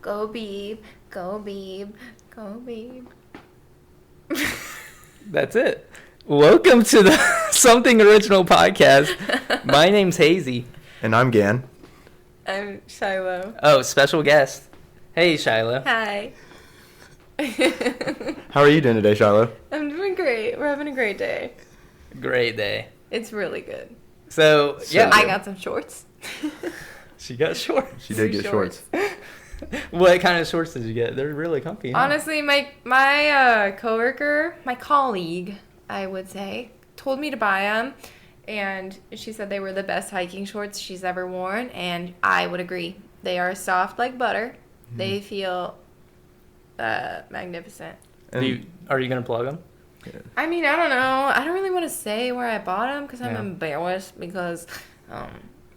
Go Beeb, go Beeb, go Beeb. That's it. Welcome to the Something Original podcast. My name's Hazy. And I'm Gan. I'm Shiloh. Oh, special guest. Hey, Shiloh. Hi. How are you doing today, Shiloh? I'm doing great. We're having a great day. Great day. It's really good. So, yeah. I got some shorts. She got shorts. She did get shorts. What kind of shorts did you get? They're really comfy. Huh? Honestly, my coworker, my colleague, I would say, told me to buy them, and she said they were the best hiking shorts she's ever worn, and I would agree. They are soft like butter. Mm-hmm. They feel magnificent. Are you going to plug them? Yeah. I mean, I don't know. I don't really want to say where I bought them because I'm embarrassed because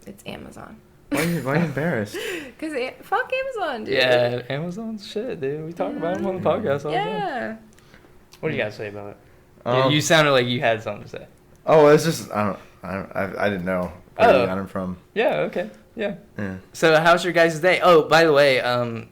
it's Amazon. Why are you embarrassed? Because fuck Amazon, dude. Yeah, Amazon's shit, dude. We talk about them on the podcast all the time. Yeah. What do you got to say about it? You sounded like you had something to say. Oh, it's just I didn't know where you got them from. Yeah. Okay. Yeah. So how's your guys' day? Oh, by the way,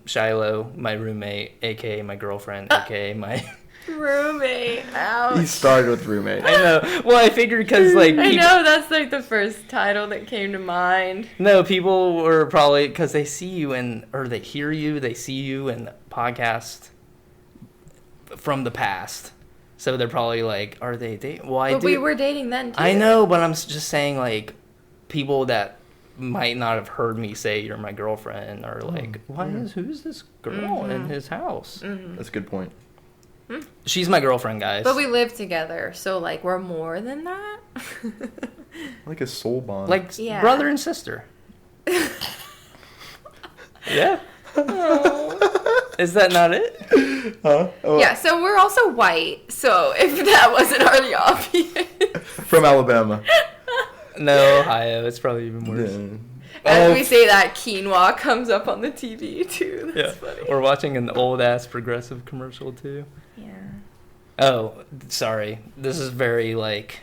Shiloh, my roommate, aka my girlfriend, aka my roommate. Ouch. He started with roommate. I know. Well, I figured because like I know that's like the first title that came to mind. No, people were probably because they see you or they hear you, they see you in podcast from the past. So they're probably like, are they dating? Well, we were dating then too. I know, but I'm just saying like people that might not have heard me say you're my girlfriend are like, who's this girl in his house? Mm-hmm. That's a good point. She's my girlfriend, guys. But we live together, so like we're more than that. Like a soul bond. Like brother and sister. Yeah. Oh. Is that not it? Huh? Oh. Yeah, so we're also white, so if that wasn't already obvious. From Alabama. No, Ohio. It's probably even worse. Yeah. As we say that, quinoa comes up on the TV, too. That's funny. We're watching an old-ass Progressive commercial, too. Yeah. Oh, sorry. This is very, like,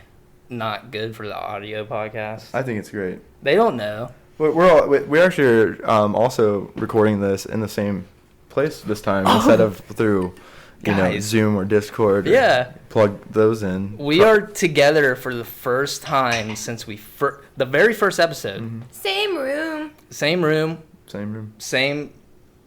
not good for the audio podcast. I think it's great. They don't know. We're actually also recording this in the same place this time instead of through, Zoom or Discord. Yeah. Plug those in. We are together for the first time since the very first episode. Mm-hmm. Same room. Same room. Same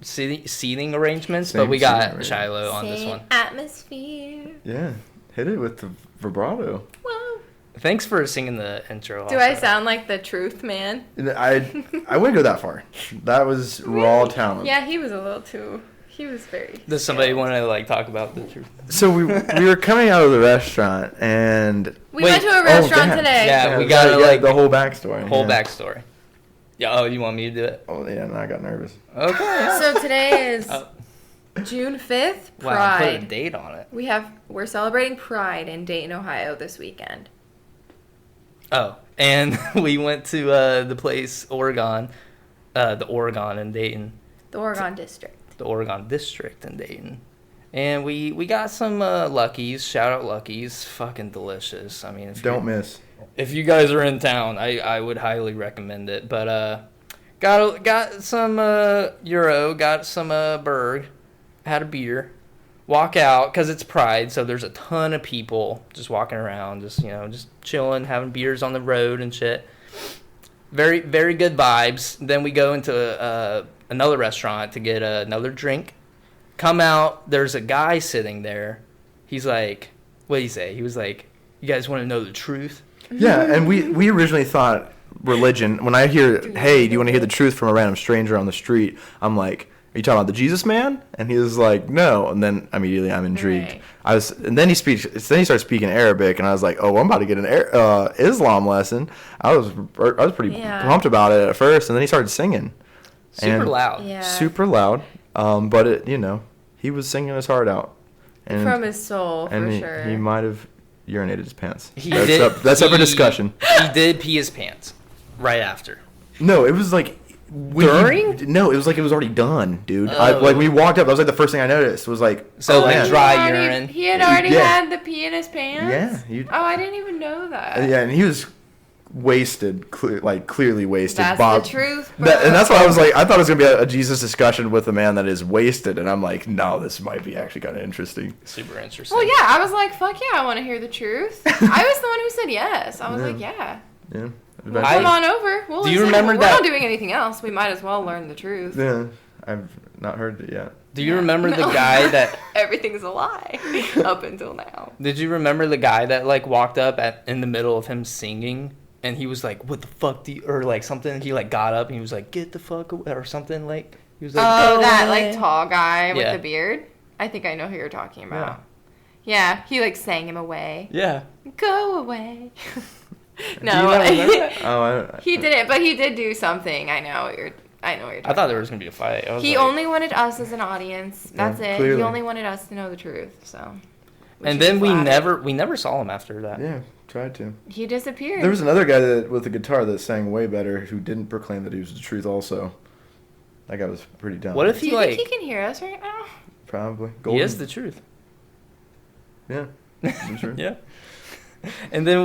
seating arrangements, but we got Shiloh on this one. Atmosphere. Yeah. Hit it with the vibrato. Whoa. Thanks for singing the intro. Do I sound like the truth man? I wouldn't go that far. That was raw talent. Yeah, he was a little too... He was very... Does somebody want to, like, talk about the truth? So we were coming out of the restaurant, and... We went to a restaurant today. Yeah, we got, like... The whole backstory. Backstory. Yeah, you want me to do it? Oh, yeah, no, I got nervous. Okay. So today is June 5th, Pride. Wow, put a date on it. We're celebrating Pride in Dayton, Ohio this weekend. Oh, and we went to the place, Oregon, the Oregon in Dayton. The Oregon District. The Oregon District in Dayton. And we got some Luckies. Shout out Luckies. Fucking delicious. I mean, if you guys are in town, I would highly recommend it. But got some Euro, got some Berg, had a beer. Walk out because it's Pride, so there's a ton of people just walking around, just chilling, having beers on the road and shit. Very, very good vibes. Then we go into another restaurant to get another drink. Come out, there's a guy sitting there. He's like, what did he say? He was like, you guys want to know the truth? Yeah, and we originally thought religion. When I hear, hey, do you want to hear the truth from a random stranger on the street? I'm like, are you talking about the Jesus man? And he was like, no. And then immediately I'm intrigued. Right. And then he starts speaking Arabic, and I was like, oh, I'm about to get an Islam lesson. I was pretty pumped about it at first, and then he started singing. Super loud. Yeah. Super loud. But it, he was singing his heart out. And, from his soul, for sure. He might have urinated his pants. That's up for discussion. He did pee his pants right after. No, it was like... No, it was like it was already done, dude. Like we walked up, that was like the first thing I noticed. Was like dry urine. He had already had the pee in his pants. Yeah. I didn't even know that. Yeah, and he was wasted, clearly wasted. That's Bob, the truth, bro. and that's why I was like, I thought it was gonna be a Jesus discussion with a man that is wasted, and I'm like, no, this might be actually kind of interesting. Super interesting. Well, yeah, I was like, fuck yeah, I want to hear the truth. I was the one who said yes. I was like, yeah. Yeah. Well, come on over. Do you remember that? We're not doing anything else. We might as well learn the truth. Yeah, I've not heard it yet. Do you remember the guy that... Everything's a lie up until now. Did you remember the guy that, like, walked up in the middle of him singing, and he was like, what the fuck do you... Or, like, something. He, like, got up, and he was like, get the fuck away, or something, like... He was like, oh, that, away. like, tall guy with the beard? I think I know who you're talking about. Yeah, he, like, sang him away. Yeah. Go away. No. Do you not remember that? He didn't, but he did do something. I know what you're talking I thought there was going to be a fight. He only wanted us as an audience. That's it. Clearly. He only wanted us to know the truth, so... And then we never saw him after that. Yeah, tried to. He disappeared. There was another guy with a guitar that sang way better who didn't proclaim that he was the truth also. That guy was pretty dumb. What if Do you think he can hear us right now? Probably. He is the truth. Yeah. The truth. Yeah. And then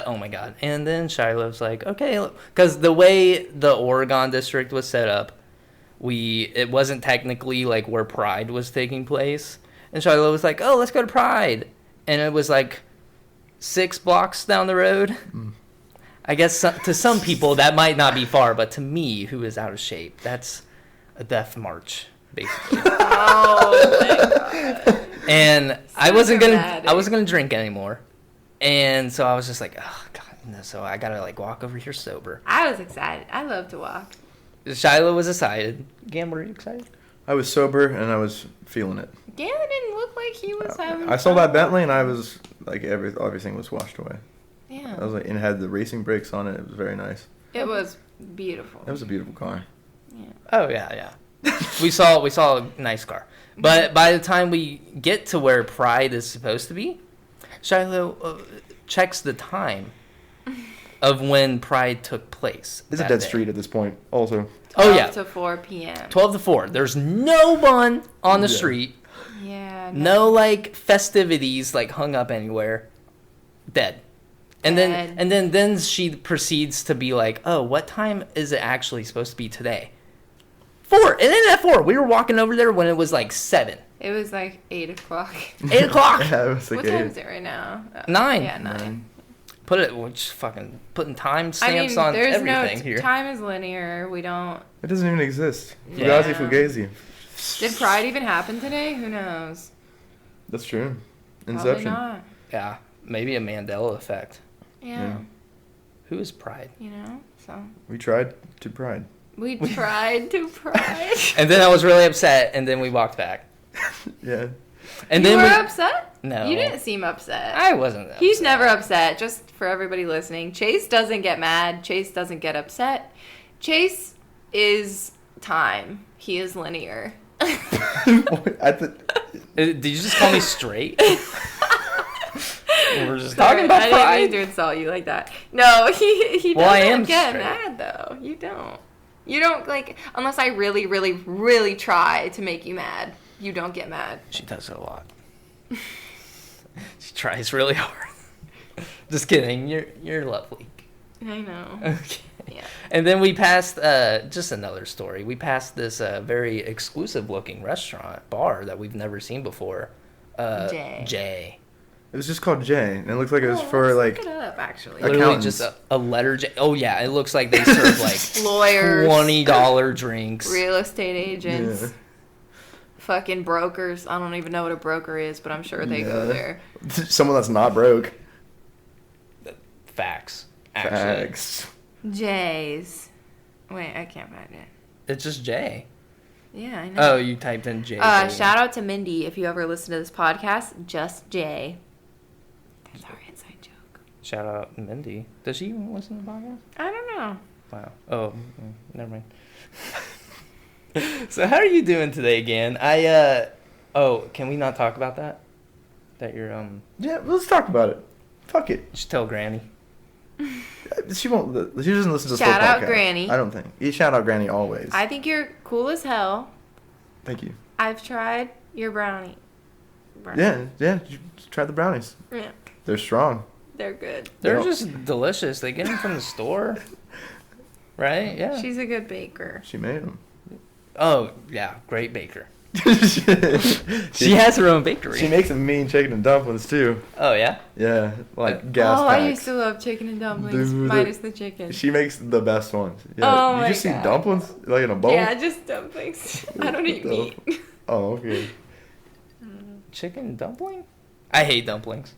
oh my God. And then Shiloh's like, okay, because the way the Oregon district was set up, it wasn't technically like where Pride was taking place. And Shiloh was like, oh, let's go to Pride. And it was like 6 blocks down the road. Mm. I guess to some people that might not be far, but to me, who is out of shape, that's a death march, basically. Oh my God. And I wasn't gonna drink anymore. And so I was just like, oh, God, no. So I got to, like, walk over here sober. I was excited. I love to walk. Shiloh was excited. Gam, were you excited? I was sober, and I was feeling it. Gam didn't look like he was having I saw that Bentley, and I was, like, everything was washed away. Yeah. I was like, and it had the racing brakes on it. It was very nice. It was beautiful. It was a beautiful car. Yeah. Oh, yeah. we saw a nice car. But by the time we get to where Pride is supposed to be, Shiloh checks the time of when Pride took place. It's a dead street at this point, also. 12 to 4 p.m. 12 to 4. There's no one on the street. Yeah. No, like, festivities, like, hung up anywhere. Dead. And then she proceeds to be like, oh, what time is it actually supposed to be today? 4. It ended at 4. We were walking over there when it was, like, 7. It was like 8 o'clock. 8 o'clock. Yeah, it was like what time is it right now? 9. Yeah, 9. Putting time stamps on everything here. Time is linear. We don't. It doesn't even exist. Yeah. Fugazi. Did Pride even happen today? Who knows? That's true. Inception. Probably not. Yeah, maybe a Mandela effect. Yeah. Who is Pride? You know, so. We tried to Pride. We tried to Pride. And then I was really upset, and then we walked back. Yeah. And you then were upset? No. You didn't seem upset. I wasn't upset. He's never upset. Just for everybody listening, Chase doesn't get mad. Chase doesn't get upset. Chase is time. He is linear. Did you just call me straight? We're just talking about Pride. I didn't mean to insult you like that. No, he doesn't get straight. mad, though. You don't. You don't, like, unless I really, really, really try to make you mad. You don't get mad. She does it a lot. She tries really hard. Just kidding. You're lovely. I know. Okay. Yeah. And then we passed, just another story. We passed this very exclusive looking bar that we've never seen before. J. It was just called J, and it looked like it was for, like... Look it up, actually. Literally just a letter J. Oh, yeah. It looks like they serve, like... lawyers. $20 drinks. Real estate agents. Yeah. Fucking brokers. I don't even know what a broker is, but I'm sure they go there. Someone that's not broke. Facts. Actually. Facts. J's. Wait, I can't find it. It's just J. Yeah, I know. Oh, you typed in J. Shout out to Mindy if you ever listen to this podcast. Just J. That's our inside joke. Shout out Mindy. Does she even listen to the podcast? I don't know. Wow. Oh, never mind. So how are you doing today, Gan? Can we not talk about that? That you're Yeah, let's talk about it. Fuck it. Just tell Granny. She won't. She doesn't listen to this Shout whole out podcast. Granny. I don't think. You shout out Granny always. I think you're cool as hell. Thank you. I've tried your brownie. Yeah. You try the brownies. Yeah. They're strong. They're good. They're just delicious. They get them from the store. Right? Yeah. She's a good baker. She made them. Oh, yeah. Great baker. She has her own bakery. She makes some mean chicken and dumplings, too. Oh, yeah? Yeah. Like gas packs. I used to love chicken and dumplings. Dude, minus the chicken. She makes the best ones. Yeah. Oh, you just see dumplings? Like in a bowl? Yeah, just dumplings. I don't eat meat. Oh, okay. Chicken dumpling? I hate dumplings.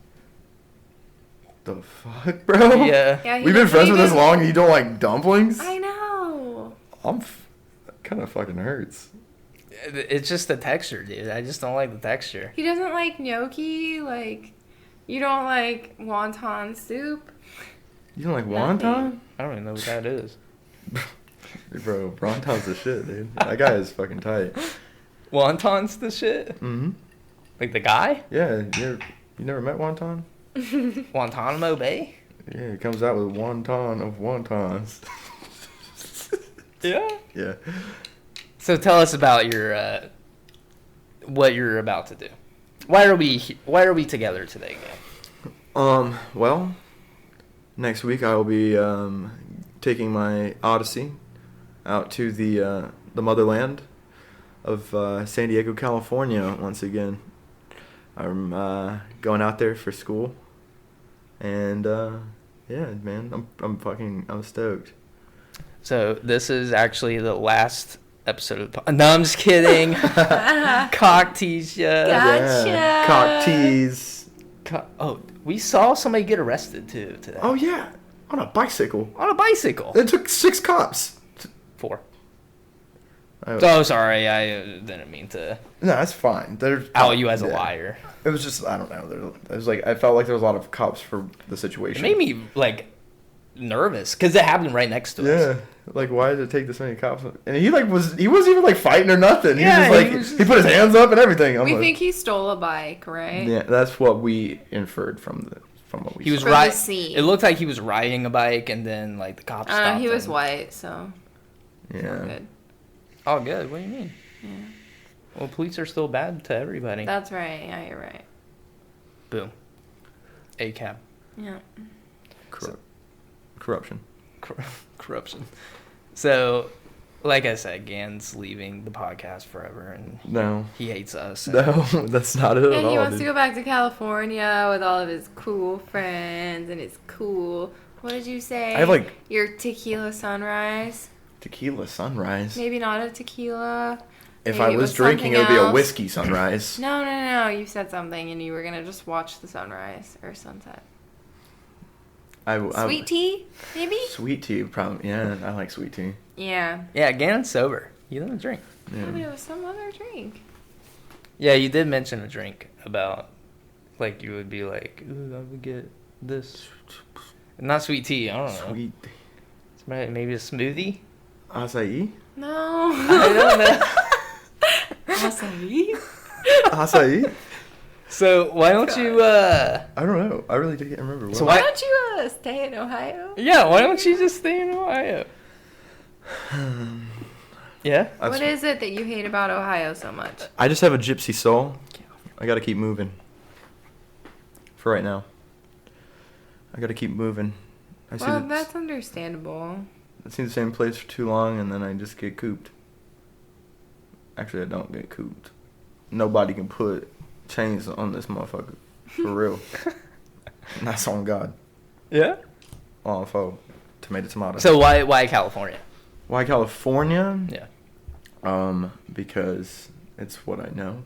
The fuck, bro? Yeah. We've been friends for this long and you don't like dumplings? I know. That kind of fucking hurts. It's just the texture, dude. I just don't like the texture. He doesn't like gnocchi. Like, you don't like wonton soup. You don't like wonton? I don't even know what that is. Bro, wonton's the shit, dude. That guy is fucking tight. Wonton's the shit? Mm-hmm. Like the guy? Yeah, you never met wonton? Guantanamo Bay? Yeah, he comes out with 1 ton of wontons. Yeah? Yeah. So tell us about your what you're about to do. Why are we together today, again? Well, next week I will be taking my Odyssey out to the motherland of San Diego, California once again. I'm going out there for school, and yeah, man, I'm stoked. So this is actually the last episode of the No, I'm just kidding. Cock tease ya. Gotcha. Yeah. Cock tease. Oh, we saw somebody get arrested too today. Oh yeah, on a bicycle. On a bicycle. It took 6 cops. 4. Oh, sorry. I didn't mean to. No, that's fine. Out you as a liar. It was just, I don't know. It was like, I felt like there was a lot of cops for the situation. It made me like nervous because it happened right next to us. Yeah. Like, why did it take this many cops? And he wasn't even like fighting or nothing. Yeah, he was just he put his hands up and everything. We think he stole a bike, right? Yeah, that's what we inferred from what we He was saw. It looked like he was riding a bike, and then like the cops stopped he was him. white, so Yeah. good. Oh, good. What do you mean? Yeah. Well, police are still bad to everybody. That's right. Yeah, you're right. Boom. ACAB. Yeah. Corruption. Corruption. So, like I said, Gan's leaving the podcast forever, and No. he hates us. No, that's not it at all. And he wants dude. to go back to California with all of his cool friends and his cool. What did you say? I have like your tequila sunrise. tequila sunrise. Maybe not a tequila. If Maybe I was it drinking, it would something be a else. whiskey sunrise. No. You said something, and you were gonna just watch the sunrise or sunset. Sweet tea, maybe. Sweet tea, probably. Yeah, I like sweet tea. Yeah. Yeah, Gan's sober. He doesn't drink. Yeah. But it was some other drink. Yeah, you did mention a drink about, like, you would be like, ooh, I would get this. Not sweet tea, I don't know. Sweet. Maybe a smoothie? Acai? No. I don't know. Acai? Acai? So, why don't you, I don't know. I really can't remember. So Why don't you stay in Ohio? Yeah, why don't you just stay in Ohio? Yeah? What is it that you hate about Ohio so much? I just have a gypsy soul. I gotta keep moving. For right now. I gotta keep moving. Well, that's understandable. I see the same place for too long and then I just get cooped. Actually, I don't get cooped. Nobody can put chains on this motherfucker. For real. And that's on God. Yeah? On foe. Tomato. So, why California? Why California? Yeah. Because it's what I know.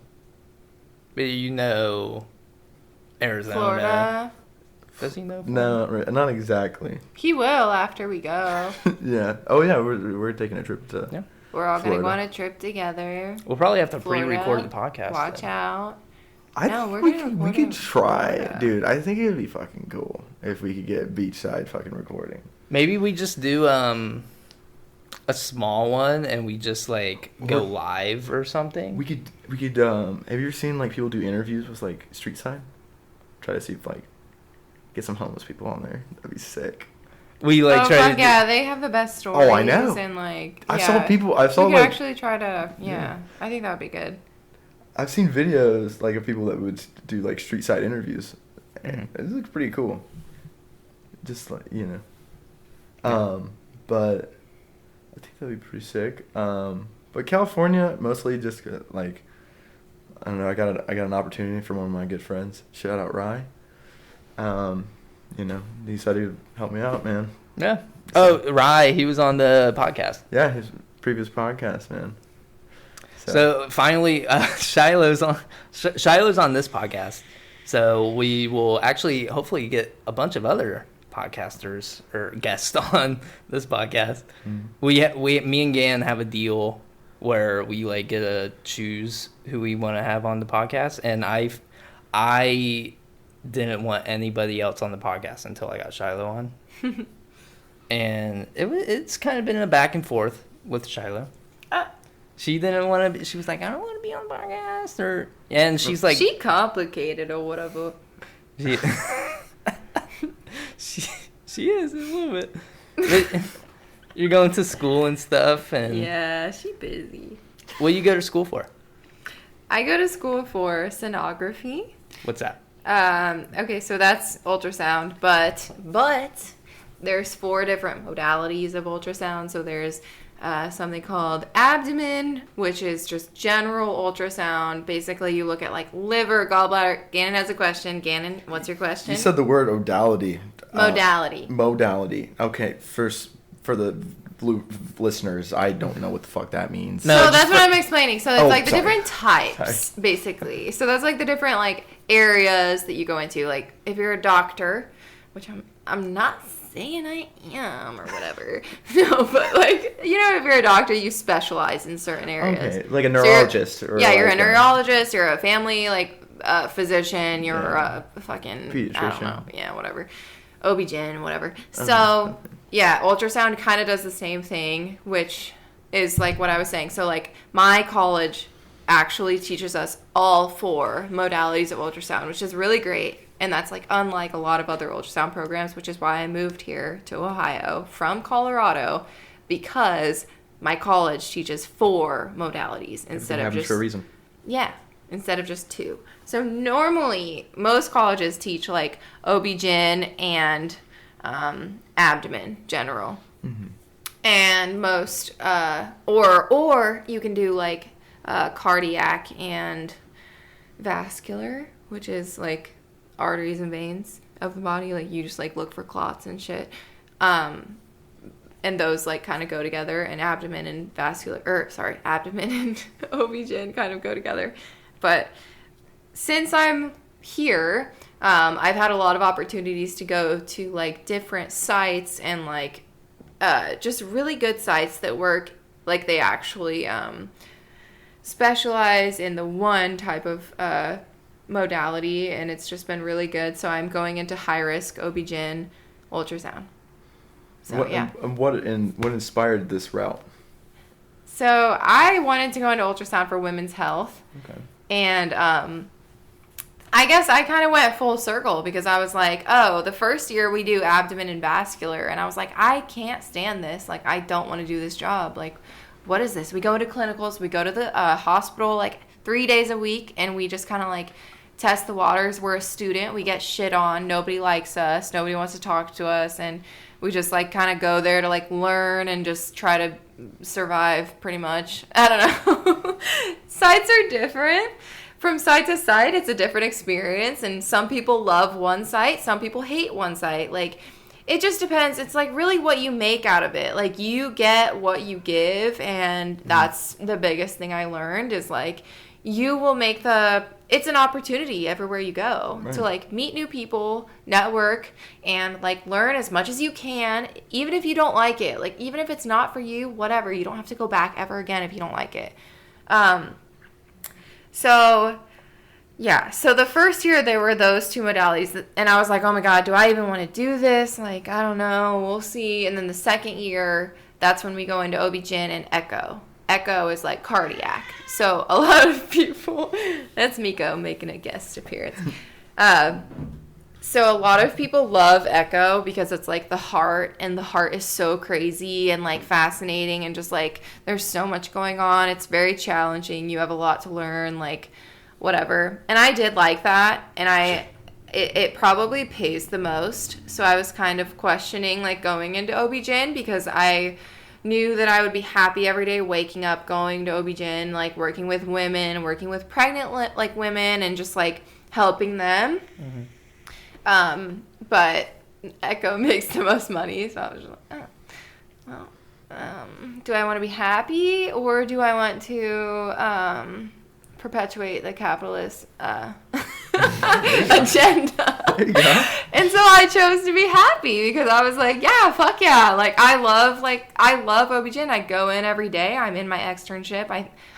But you know Arizona. Florida. Does he know Florida? No, not exactly. He will after we go. Yeah. Oh yeah, we're taking a trip to. Yeah. We're all going to go Florida. on a trip together. We'll probably have to Florida. pre-record the podcast. Watch then. out. I No, think we're we gonna could, record we in could try, Florida. dude. I think it'd be fucking cool if we could get beachside fucking recording. Maybe we just do a small one and we just like go live or something. We could have you ever seen like people do interviews with like street side? Try to see if like get some homeless people on there. That'd be sick. We like try to yeah, they have the best stories. Oh, I know. And like, I yeah. saw We could like actually try to, yeah. I think that would be good. I've seen videos like of people that would do like street side interviews. And it looks pretty cool. Just like, but I think that'd be pretty sick. But California, mostly just like, I don't know. I got an opportunity from one of my good friends. Shout out Rye. He said he'd help me out, man. Yeah. So, Rye, he was on the podcast. Yeah, his previous podcast, man. So finally, Shiloh's on this podcast. So we will actually hopefully get a bunch of other podcasters or guests on this podcast. Mm. Me and Gan have a deal where we like get to choose who we want to have on the podcast, and I didn't want anybody else on the podcast until I got Shiloh on. And it's kind of been a back and forth with Shiloh. She didn't want to. She was like, I don't want to be on the podcast, and she's like, she complicated or whatever. She is a little bit. But you're going to school and stuff, and yeah, she busy. What do you go to school for? I go to school for sonography. What's that? Okay, so that's ultrasound, but there's 4 different modalities of ultrasound. So there's something called abdomen, which is just general ultrasound. Basically, you look at like liver, gallbladder. Gannon has a question. Gannon, what's your question? You said the word modality. Modality. Okay, first for the blue listeners, I don't know what the fuck that means. No, so that's what I'm explaining. So it's like the different types, basically. So that's like the different like areas that you go into. Like if you're a doctor, which I'm not saying I am or whatever. No, but like, if you're a doctor, you specialize in certain areas. Okay, like a neurologist. So you're a neurologist, you're a family physician, you're a fucking pediatrician. I don't know. Yeah, whatever. OB-GYN, whatever. Okay. So, yeah, ultrasound kind of does the same thing, which is like what I was saying. So like my college actually teaches us all 4 modalities of ultrasound, which is really great. And that's like unlike a lot of other ultrasound programs, which is why I moved here to Ohio from Colorado, because my college teaches 4 modalities instead of just for a reason. Yeah, instead of just 2. So normally most colleges teach like OB-GYN and abdomen general. Mm-hmm. And most or you can do like cardiac and vascular, which is like arteries and veins of the body. Like you just like look for clots and shit. And those like kind of go together, and abdomen and OB-GYN kind of go together. But since I'm here, I've had a lot of opportunities to go to like different sites and like just really good sites that work like they actually specialize in the one type of modality, and it's just been really good. So I'm going into high risk OB-GYN ultrasound. So what inspired this route? So I wanted to go into ultrasound for women's health. Okay. And I guess I kind of went full circle because I was like, the first year we do abdomen and vascular, and I was like, I can't stand this. Like, I don't want to do this job. Like, what is this? We go to clinicals, we go to the hospital like 3 days a week, and we just kind of like test the waters. We're a student. We get shit on. Nobody likes us. Nobody wants to talk to us, and we just like kind of go there to like learn and just try to survive pretty much. I don't know. Sites are different. From site to site, it's a different experience, and some people love one site, some people hate one site. Like, it just depends. It's like really what you make out of it. Like, you get what you give, and that's the biggest thing I learned is like you will make it's an opportunity everywhere you go to like meet new people, network, and like learn as much as you can, even if you don't like it. Like, even if it's not for you, whatever, you don't have to go back ever again if you don't like it. So the first year there were those 2 modalities, and I was like, oh my God, do I even want to do this? Like, I don't know, we'll see. And then the second year, that's when we go into OB-GYN and echo. Echo is like cardiac. So a lot of people, that's Miko making a guest appearance. So a lot of people love echo because it's like the heart, and the heart is so crazy and like fascinating, and just like there's so much going on. It's very challenging. You have a lot to learn, like whatever. And I did like that, and it probably pays the most. So I was kind of questioning like going into OB-GYN because I knew that I would be happy every day waking up, going to OB-GYN, like working with women, working with pregnant like women and just like helping them. But Echo makes the most money, so I was just like, oh, well, do I want to be happy or do I want to perpetuate the capitalist agenda? There you go. And so I chose to be happy because I was like, yeah, fuck yeah. Like I love OB-GYN. I go in every day. I'm in my externship.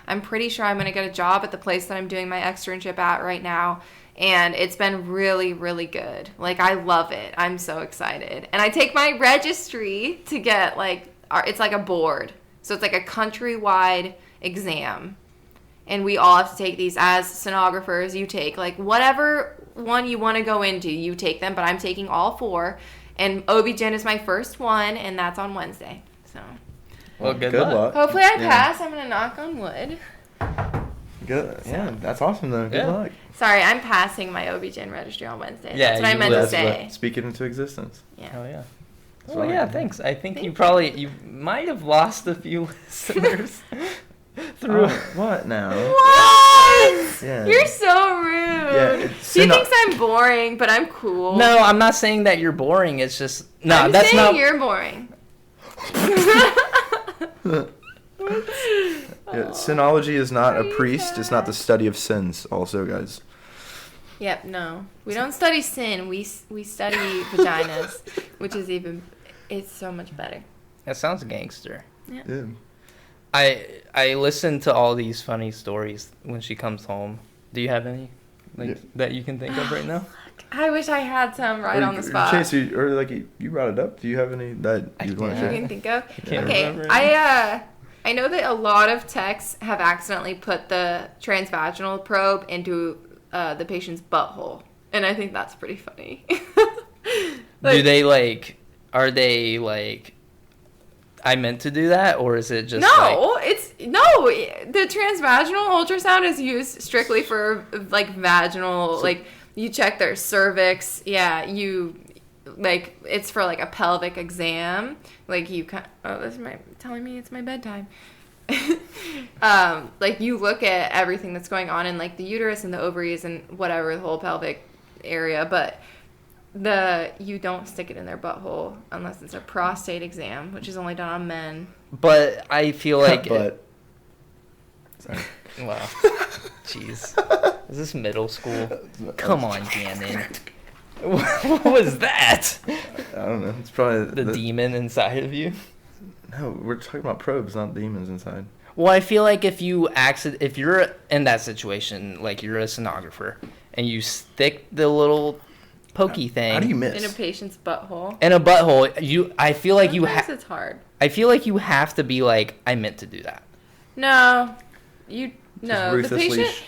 I'm pretty sure I'm going to get a job at the place that I'm doing my externship at right now. And it's been really, really good. Like I love it. I'm so excited. And I take my registry to get like, it's like a board. So it's like a countrywide exam. And we all have to take these as sonographers. You take like whatever one you want to go into, you take them. But I'm taking all 4. And OB-GYN is my first one, and that's on Wednesday. So. Well, good luck. Hopefully I pass. I'm going to knock on wood. Good. Yeah, that's awesome though. Good luck. Sorry, I'm passing my OB-GYN registry on Wednesday. Yeah, that's what I meant to say. Speak it into existence. Yeah. Oh, yeah. Well, yeah, thanks. I think you might have lost a few listeners. Through what now? What? Yeah. You're so rude. Yeah, He thinks I'm boring, but I'm cool. No, I'm not saying that you're boring. It's just I'm that's saying not. You're boring. Sinology is not a priest. It's not the study of sins. Also, guys. Yep. No, we don't study sin. We study vaginas, which is it's so much better. That sounds gangster. Yeah. I listen to all these funny stories when she comes home. Do you have any that you can think of right now? I wish I had some right on the spot. Chase, you brought it up. Do you have any that you want to share? You can think of? I can't okay, remember. I know that a lot of techs have accidentally put the transvaginal probe into the patient's butthole, and I think that's pretty funny. Do they are they I meant to do that, or is it just the transvaginal ultrasound is used strictly for vaginal, you check their cervix. Yeah, it's for a pelvic exam. This is telling me it's my bedtime. You look at everything that's going on in the uterus and the ovaries and whatever, the whole pelvic area, but you don't stick it in their butthole unless it's a prostate exam, which is only done on men. But I feel like Sorry. Wow. Jeez. Is this middle school? Come on, Gannon. What was that? I don't know. It's probably the demon inside of you. No, we're talking about probes, not demons inside. Well, I feel like if you're in that situation, you're a sonographer, and you stick the little pokey thing. How do you miss? In a patient's butthole. In a butthole, I feel like Sometimes it's hard. I feel like you have to be I meant to do that. No. The patient.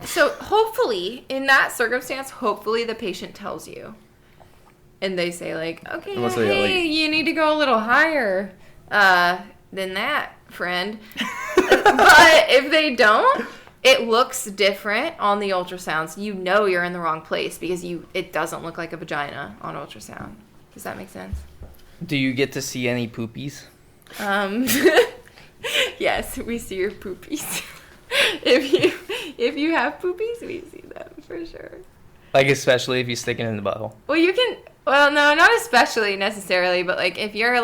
So hopefully, in that circumstance, the patient tells you. And they say okay, you need to go a little higher than that, friend. But if they don't, it looks different on the ultrasounds. You know you're in the wrong place because it doesn't look like a vagina on ultrasound. Does that make sense? Do you get to see any poopies? Yes, we see your poopies. If you have poopies, we see them for sure. Especially if you stick it in the butthole. Well, you can. Well, no, not especially necessarily, but if you're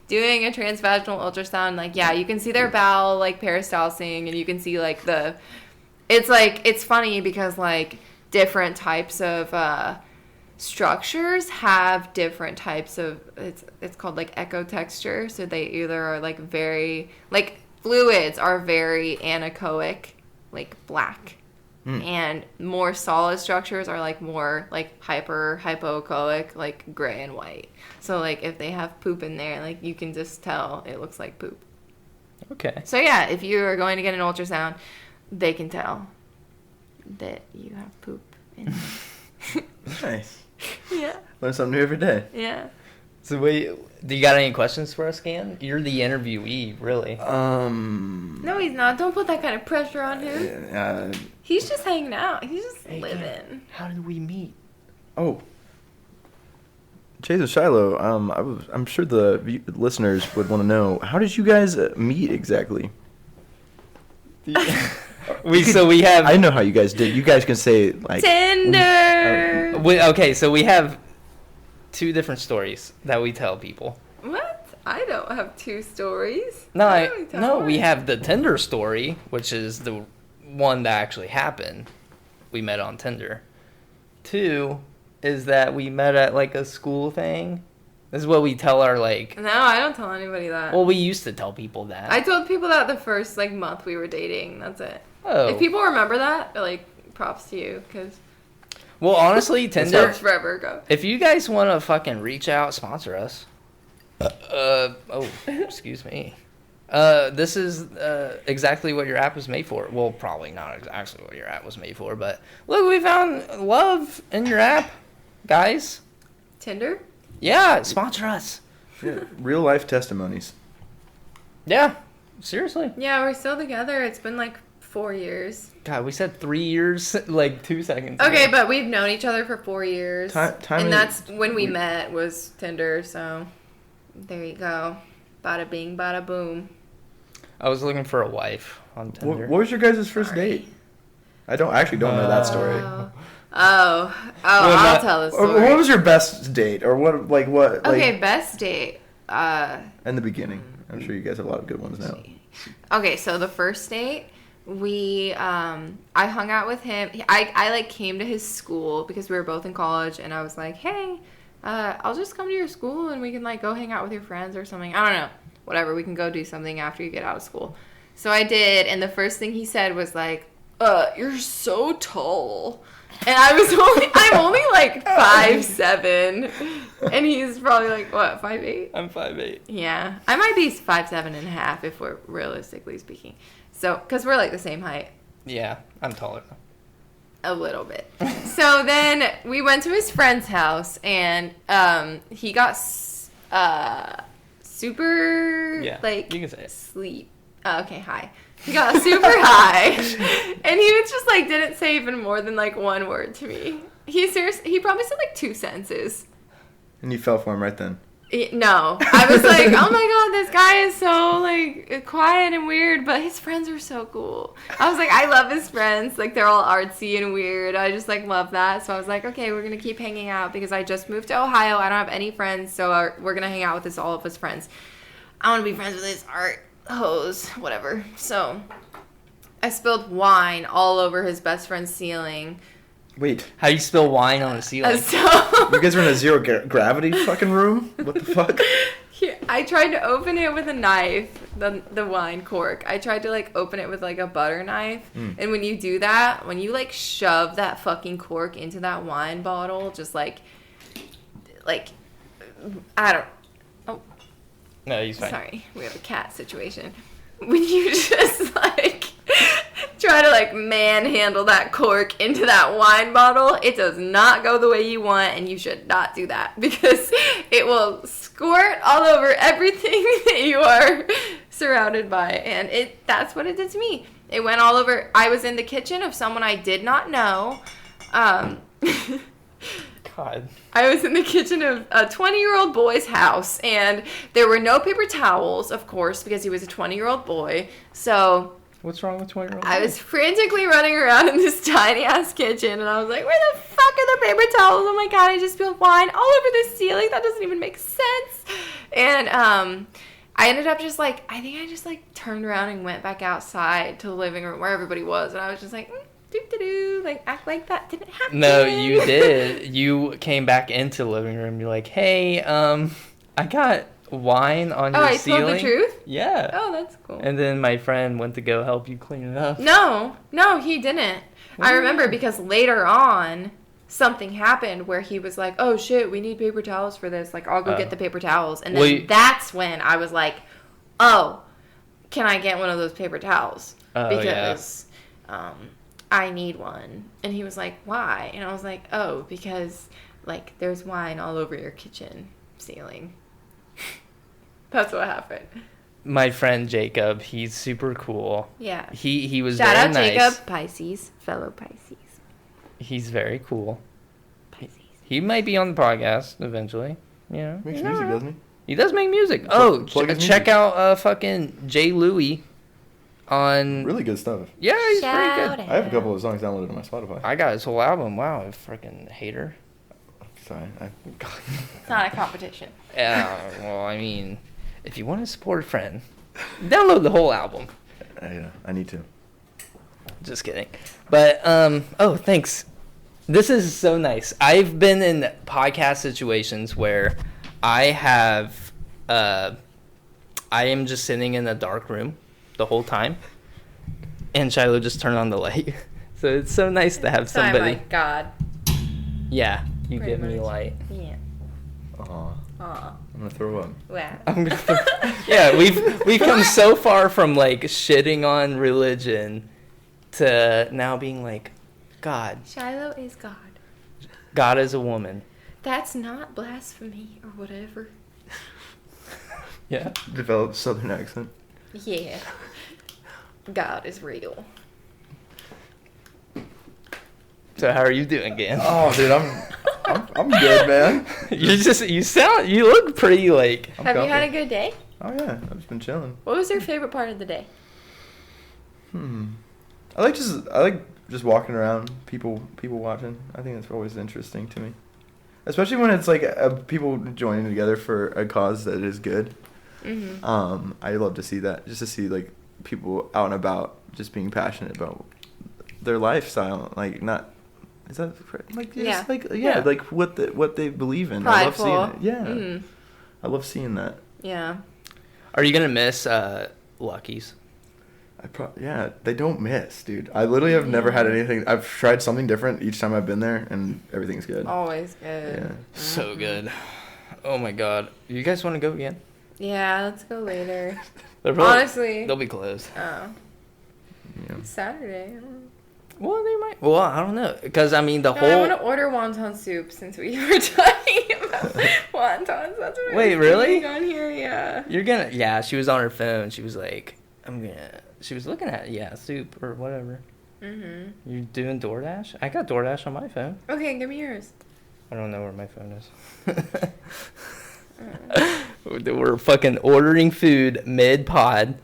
doing a transvaginal ultrasound, you can see their bowel peristalsing, and you can see it's funny because different types of structures have different types of it's called ecotexture. So they either are very fluids are very anechoic, black. And more solid structures are more hypoechoic, gray and white. So if they have poop in there, you can just tell it looks like poop. Okay. So yeah, if you are going to get an ultrasound, they can tell that you have poop in there. Nice. Yeah. Learn something new every day. Yeah. So do you got any questions for us, Gan? You're the interviewee, really. No, he's not. Don't put that kind of pressure on him. Yeah. He's just hanging out. He's just living. How did we meet? Oh. Chase and Shiloh, I'm sure the listeners would want to know, how did you guys meet exactly? We have. I know how you guys did. You guys can say like Tinder. Okay, so we have 2 different stories that we tell people. What? I don't have 2 stories. No, we have the Tinder story, which is the one that actually happened. We met on Tinder. 2 is that we met at like a school thing. This is what we tell our like. No, I don't tell anybody that. Well, we used to tell people that. I told people that the first like month we were dating. That's it. Oh. If people remember that, like, props to you, because. Well, honestly, Tinder. It's forever ago. If you guys want to fucking reach out, sponsor us. Excuse me. This is exactly what your app was made for. Well, probably not exactly what your app was made for, but look, we found love in your app, guys. Tinder? Yeah, sponsor us. Yeah, real life testimonies. Yeah, seriously. Yeah, we're still together. It's been like 4 years. God, we said 3 years like 2 seconds Okay, ago. but we've known each other for 4 years. And that's when we met was Tinder, so there you go. Bada bing, bada boom. I was looking for a wife on Tinder. What was your guys' first date? I actually don't know that story. I'll tell the story. What was your best date, or what? Okay, best date. In the beginning, I'm sure you guys have a lot of good ones now. Okay, so the first date, I hung out with him. I like came to his school because we were both in college, and I was like, hey, I'll just come to your school and we can like go hang out with your friends or something. I don't know, whatever. We can go do something after you get out of school. So I did, and the first thing he said was like, you're so tall. And I'm only like 5'7", and he's probably like, what, 5'8"? I'm 5'8". Yeah, I might be 5'7.5" if we're realistically speaking. So, because we're like the same height. Yeah, I'm taller. A little bit. So then we went to his friend's house, and he got super, like, you can say it. sleep. Okay, high. He got super high, and he was just like didn't say even more than like one word to me. He probably said like 2 sentences. And you fell for him right then. No, I was like, oh my god, this guy is so like quiet and weird, but his friends are so cool. I was like, I love his friends, like they're all artsy and weird. I just like love that. So I was like, okay, we're gonna keep hanging out because I just moved to Ohio. I don't have any friends, so we're gonna hang out with all of his friends. I want to be friends with his art hose, whatever. So I spilled wine all over his best friend's ceiling. Wait, how do you spill wine on a ceiling? You guys were in a zero gravity fucking room? What the fuck? I tried to open it with a knife, the wine cork. I tried to like open it with like a butter knife. And when you do that, when you like shove that fucking cork into that wine bottle, just like I don't. No, he's fine. Sorry, we have a cat situation. When you just like try to like manhandle that cork into that wine bottle, it does not go the way you want, and you should not do that because it will squirt all over everything that you are surrounded by, and that's what it did to me. It went all over. I was in the kitchen of someone I did not know. God. I was in the kitchen of a 20-year-old boy's house, and there were no paper towels, of course, because he was a 20-year-old boy. So what's wrong with 20-year-old I was frantically running around in this tiny-ass kitchen, and I was like, where the fuck are the paper towels? Oh, my God, I just spilled wine all over the ceiling. That doesn't even make sense. And I ended up just, like, I think I just, like, turned around and went back outside to the living room where everybody was, and I was just like, do-do-do, like, act like that didn't happen. No, you did. You came back into the living room. You're like, hey, I got wine on your ceiling. Oh, I told the truth? Yeah. Oh, that's cool. And then my friend went to go help you clean it up. No, he didn't. What? I remember because later on, something happened where he was like, oh, shit, we need paper towels for this. Like, I'll go get the paper towels. And then that's when I was like, oh, can I get one of those paper towels? Because I need one. And he was like, why? And I was like, oh, because, like, there's wine all over your kitchen ceiling. That's what happened. My friend Jacob, he's super cool. Yeah. He was Shout very out nice. Jacob, Pisces, fellow Pisces. He's very cool. Pisces. He might be on the podcast eventually. Yeah. Makes music, doesn't he? He does make music. Check out fucking Jay Louie on... Really good stuff. Yeah, he's pretty good. I have a couple of songs downloaded on my Spotify. I got his whole album. Wow, a freaking hater. Sorry. It's not a competition. Yeah, well, I mean, if you want to support a friend, download the whole album. I need to. Just kidding. But, thanks. This is so nice. I've been in podcast situations where I am just sitting in a dark room the whole time, and Shiloh just turned on the light. So it's so nice to have somebody. I'm like, God. Yeah, you Pretty give me much. light. Yeah. Aw. Aw. I'm gonna throw up. Wow. Yeah, we've come so far from like shitting on religion to now being like, God. Shiloh is God. God is a woman. That's not blasphemy or whatever. Yeah. Developed Southern accent. Yeah. God is real. So how are you doing, Gan? Oh, dude, I'm good, man. You look pretty like. Have you had a good day? Oh yeah, I've just been chilling. What was your favorite part of the day? I like just walking around, people watching. I think that's always interesting to me, especially when it's like people joining together for a cause that is good. Mm-hmm. I love to see that, just to see like people out and about, just being passionate about their lifestyle, like not. Is that like just like what they believe in? Prideful. I love seeing it. Yeah, mm-hmm. I love seeing that. Yeah. Are you gonna miss Lucky's? They don't miss, dude. I literally have never had anything. I've tried something different each time I've been there, and everything's good. Always good. Yeah. So good. Oh my god. You guys want to go again? Yeah, let's go later. Honestly, they'll be closed. Oh. Yeah. It's Saturday. Well, they might. Well, I don't know, because I mean I want to order wonton soup since we were talking about wontons. That's what Wait, really? on here, yeah. You're gonna? Yeah, she was on her phone. She was like, She was looking at soup or whatever. Mhm. You're doing DoorDash? I got DoorDash on my phone. Okay, give me yours. I don't know where my phone is. We're fucking ordering food mid-pod.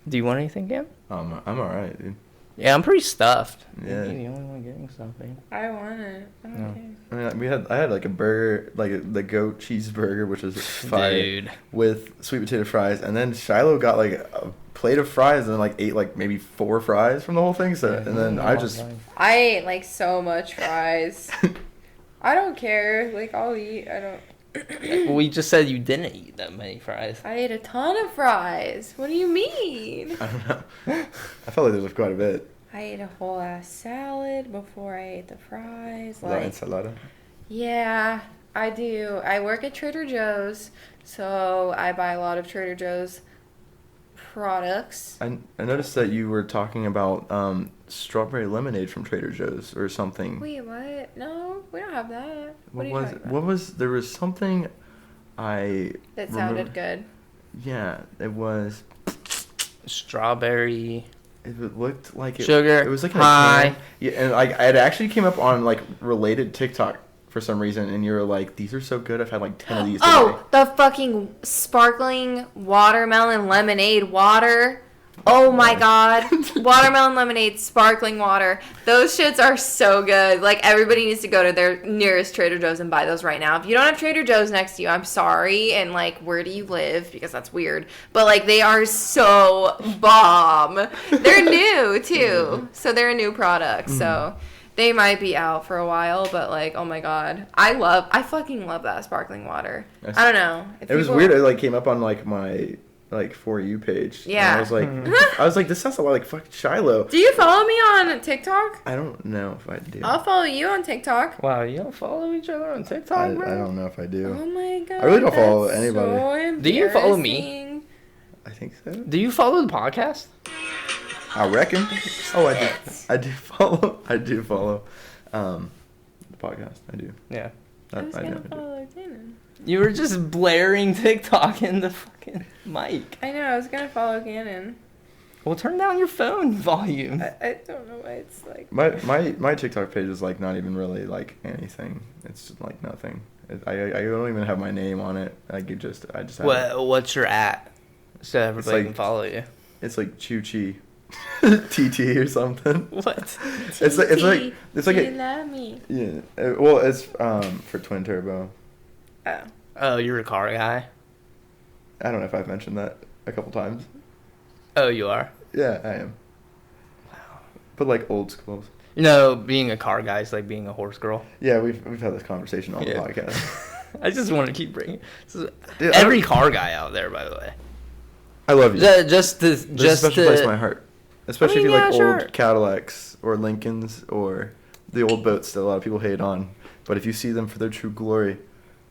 Do you want anything, Dan? I'm alright, dude. Yeah, I'm pretty stuffed. Yeah. You're the only one getting something. I want it. I don't care. I mean, I had like a burger, like the goat cheeseburger, which was fire, Dude. with sweet potato fries, and then Shiloh got like a plate of fries and like ate like maybe 4 fries from the whole thing. So and then I ate like so much fries. I don't care. Like I'll eat. I don't. Well, we just said you didn't eat that many fries. I ate a ton of fries. What do you mean? I don't know. I felt like there was quite a bit. I ate a whole ass salad before I ate the fries. Like ensalada? Yeah, I do. I work at Trader Joe's, so I buy a lot of Trader Joe's products. I noticed that you were talking about strawberry lemonade from Trader Joe's or something. Wait, what? No, we don't have that. There was something that sounded good. Yeah, it was strawberry. It looked like sugar. It was like high. Yeah, and it actually came up on like related TikTok for some reason, and you were like, "These are so good. I've had like 10 of these today." Oh, the fucking sparkling watermelon lemonade water. Oh my god. Watermelon lemonade, sparkling water. Those shits are so good. Like, everybody needs to go to their nearest Trader Joe's and buy those right now. If you don't have Trader Joe's next to you, I'm sorry. And, like, where do you live? Because that's weird. But, like, they are so bomb. They're new, too. So, they're a new product. So, they might be out for a while. But, like, oh my god. I fucking love that sparkling water. I don't know. It was weird. It, like, came up on, like, my... like For You page. Yeah. And I was like, this sounds a lot like fucking Shiloh. Do you follow me on TikTok? I don't know if I do. I'll follow you on TikTok. Wow, you don't follow each other on TikTok, bro? I don't know if I do. Oh my god. I really don't follow anybody. So do you follow me? I think so. Do you follow the podcast? I reckon. Oh, I do. I do follow the podcast. I do. Yeah. I was gonna follow Gannon. You were just blaring TikTok in the fucking mic. I know, I was gonna follow Gannon. Well, turn down your phone volume. I don't know why it's like... My TikTok page is, like, not even really, like, anything. It's, like, nothing. I don't even have my name on it. I just have What's your at? So everybody can follow you. It's like Chuchi. TT or something. What? It's like you love me. Yeah. Well, it's for twin turbo. Oh, you're a car guy? I don't know if I've mentioned that a couple times. Oh, you are? Yeah, I am. Wow. But like old school. You know, being a car guy is like being a horse girl. Yeah, we've had this conversation on the podcast. I just want to keep bringing every car guy out there, by the way. I love you. Just a special place in my heart. Especially if you like old Cadillacs or Lincolns or the old boats that a lot of people hate on. But if you see them for their true glory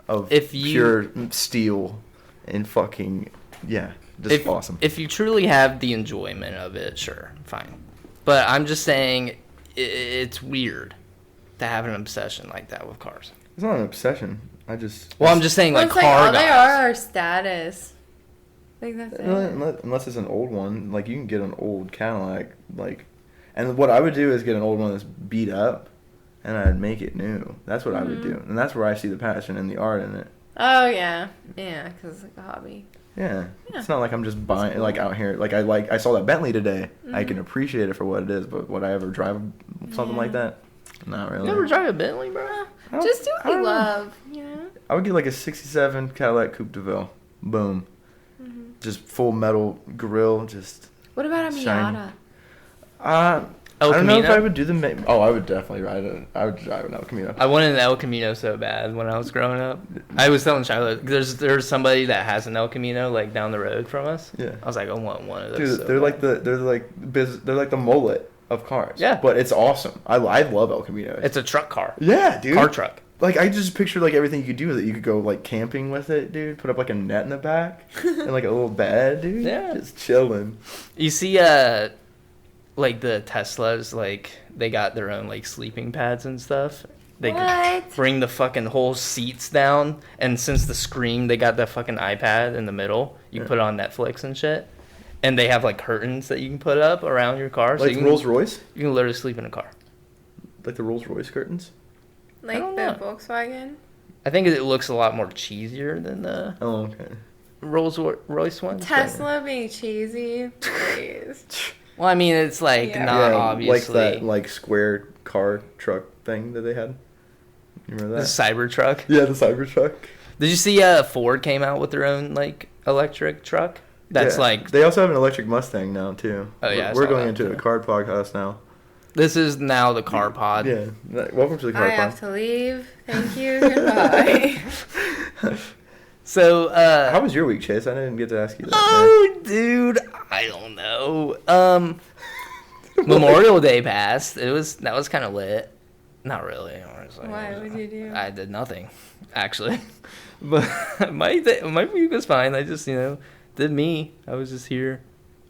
of pure steel and fucking, just awesome. If you truly have the enjoyment of it, sure, fine. But I'm just saying it's weird to have an obsession like that with cars. It's not an obsession. I'm just saying like car guys. They are our status. Like that's it. Unless it's an old one, like you can get an old Cadillac, like, and what I would do is get an old one that's beat up, and I'd make it new. That's what I would do, and that's where I see the passion and the art in it. Oh yeah, because it's like a hobby. Yeah, it's not like I'm just buying like out here. I saw that Bentley today. I can appreciate it for what it is, but would I ever drive something like that? Not really. You ever drive a Bentley, bro? Just do what you love, you know. I would get like a '67 Cadillac Coupe de Ville. Boom. Just full metal grille, just. What about a Miata? I don't know if I would do the. I would definitely ride it. I would drive an El Camino. I wanted an El Camino so bad when I was growing up. I was telling Shiloh, there's somebody that has an El Camino like down the road from us. Yeah. I was like, I want one of those. Dude, they're like the mullet of cars. Yeah. But it's awesome. I love El Camino. It's a truck car. Yeah, dude. Car truck. Like, I just pictured, like, everything you could do with it. You could go, like, camping with it, dude. Put up, like, a net in the back. And, like, a little bed, dude. Yeah. Just chilling. You see, like, the Teslas, like, they got their own, like, sleeping pads and stuff. They bring the fucking whole seats down. And since the screen, they got the fucking iPad in the middle. You can put it on Netflix and shit. And they have, like, curtains that you can put up around your car. Like so Rolls-Royce? You can literally sleep in a car. Like the Rolls-Royce curtains? Like the Volkswagen? I think it looks a lot more cheesier than the Rolls-Royce one. Tesla being cheesy, please. Well, I mean, it's like not obviously. Like that like square car truck thing that they had. You remember that? The Cybertruck? Yeah, the Cybertruck. Did you see Ford came out with their own like electric truck? That's like... They also have an electric Mustang now, too. Oh, yeah. We're going into a car podcast now. This is now the car pod. Yeah. Welcome to the car pod. I have to leave. Thank you. Goodbye. So, how was your week, Chase? I didn't get to ask you that. Oh, dude. I don't know. Memorial Day passed. That was kind of lit. Not really, honestly. Why would you do? I did nothing, actually. But my week was fine. I just, did me. I was just here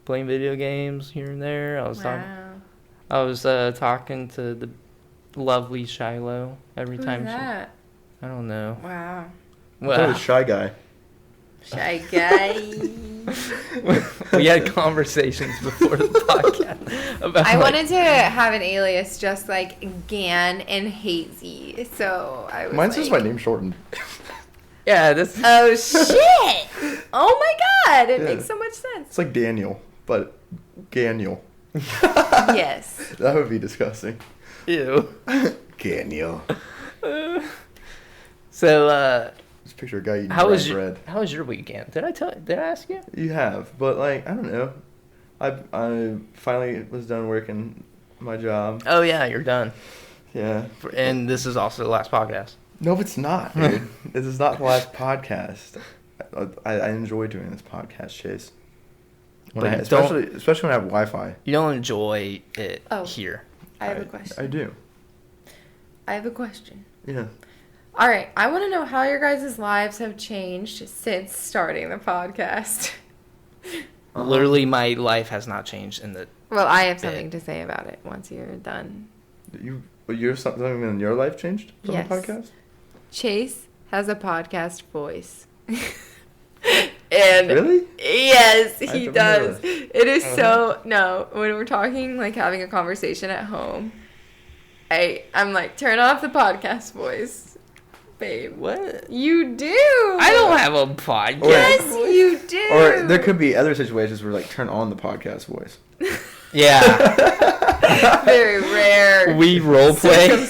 playing video games here and there. I was talking to the lovely Shiloh every Who's time that? I don't know. Wow. Well, that was Shy Guy. Shy Guy. We had conversations before the podcast about. I wanted to have an alias just like Gan and Hazy, so I was. Mine's just my name shortened. Yeah, this. Oh shit! Oh my god, it makes so much sense. It's like Daniel, but Ganiel. Yes. That would be disgusting. Ew. Ganiel. So, just picture a guy eating bread. How was your weekend? Did I ask you? You have, but like I don't know. I finally was done working my job. Oh yeah, you're done. Yeah. And this is also the last podcast. No, it's not, dude. This is not the last podcast. I enjoy doing this podcast, Chase. Especially when I have Wi-Fi. You don't enjoy it here. I have a question. I do. I have a question. Yeah. All right. I want to know how your guys' lives have changed since starting the podcast. Literally, my life has not changed in the... Well, I have something to say about it once you're done. Something in your life changed from the podcast? Chase has a podcast voice. And really? Yes, he does. It is so no. When we're talking, like having a conversation at home, I'm like, turn off the podcast voice, babe. What? You do. I don't have a podcast. Yes, you do. Or there could be other situations where like turn on the podcast voice. Yeah. Very rare. We role play.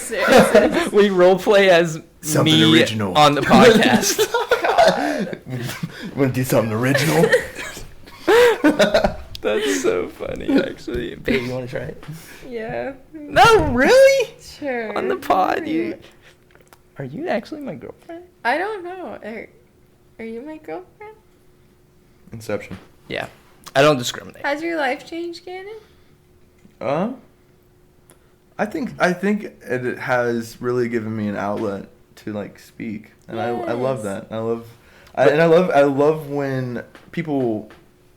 We role play as something me original on the podcast. You want to do something original? That's so funny, actually. Babe, you want to try it? Yeah. No, really? Sure. On the pod, are you actually my girlfriend? I don't know. Are you my girlfriend? Inception. Yeah. I don't discriminate. Has your life changed, Gannon? I think it has really given me an outlet to like speak, and I love that. I love when people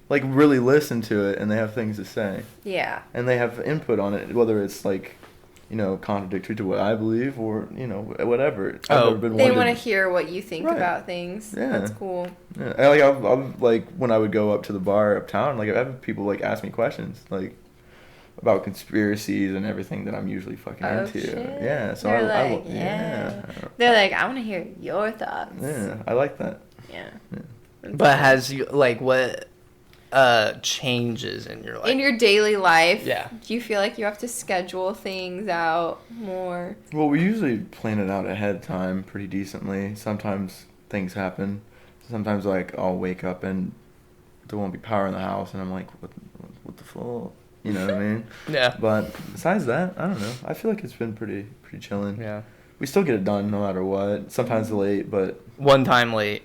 like really listen to it and they have things to say. Yeah. And they have input on it, whether it's like, contradictory to what I believe or whatever. They want to hear what you think about things. Yeah. That's cool. Yeah. I've like when I would go up to the bar uptown, like I have people like ask me questions like about conspiracies and everything that I'm usually fucking into. Shit. Yeah. So They're They're like, I want to hear your thoughts. Yeah, I like that. Yeah. But has you like what changes in your life? In your daily life? Yeah. Do you feel like you have to schedule things out more? Well, we usually plan it out ahead of time pretty decently. Sometimes things happen. Sometimes like I'll wake up and there won't be power in the house, and I'm like, what the fuck? You know what I mean? Yeah. But besides that, I don't know. I feel like it's been pretty chilling. Yeah. We still get it done no matter what. Sometimes late, but One time late.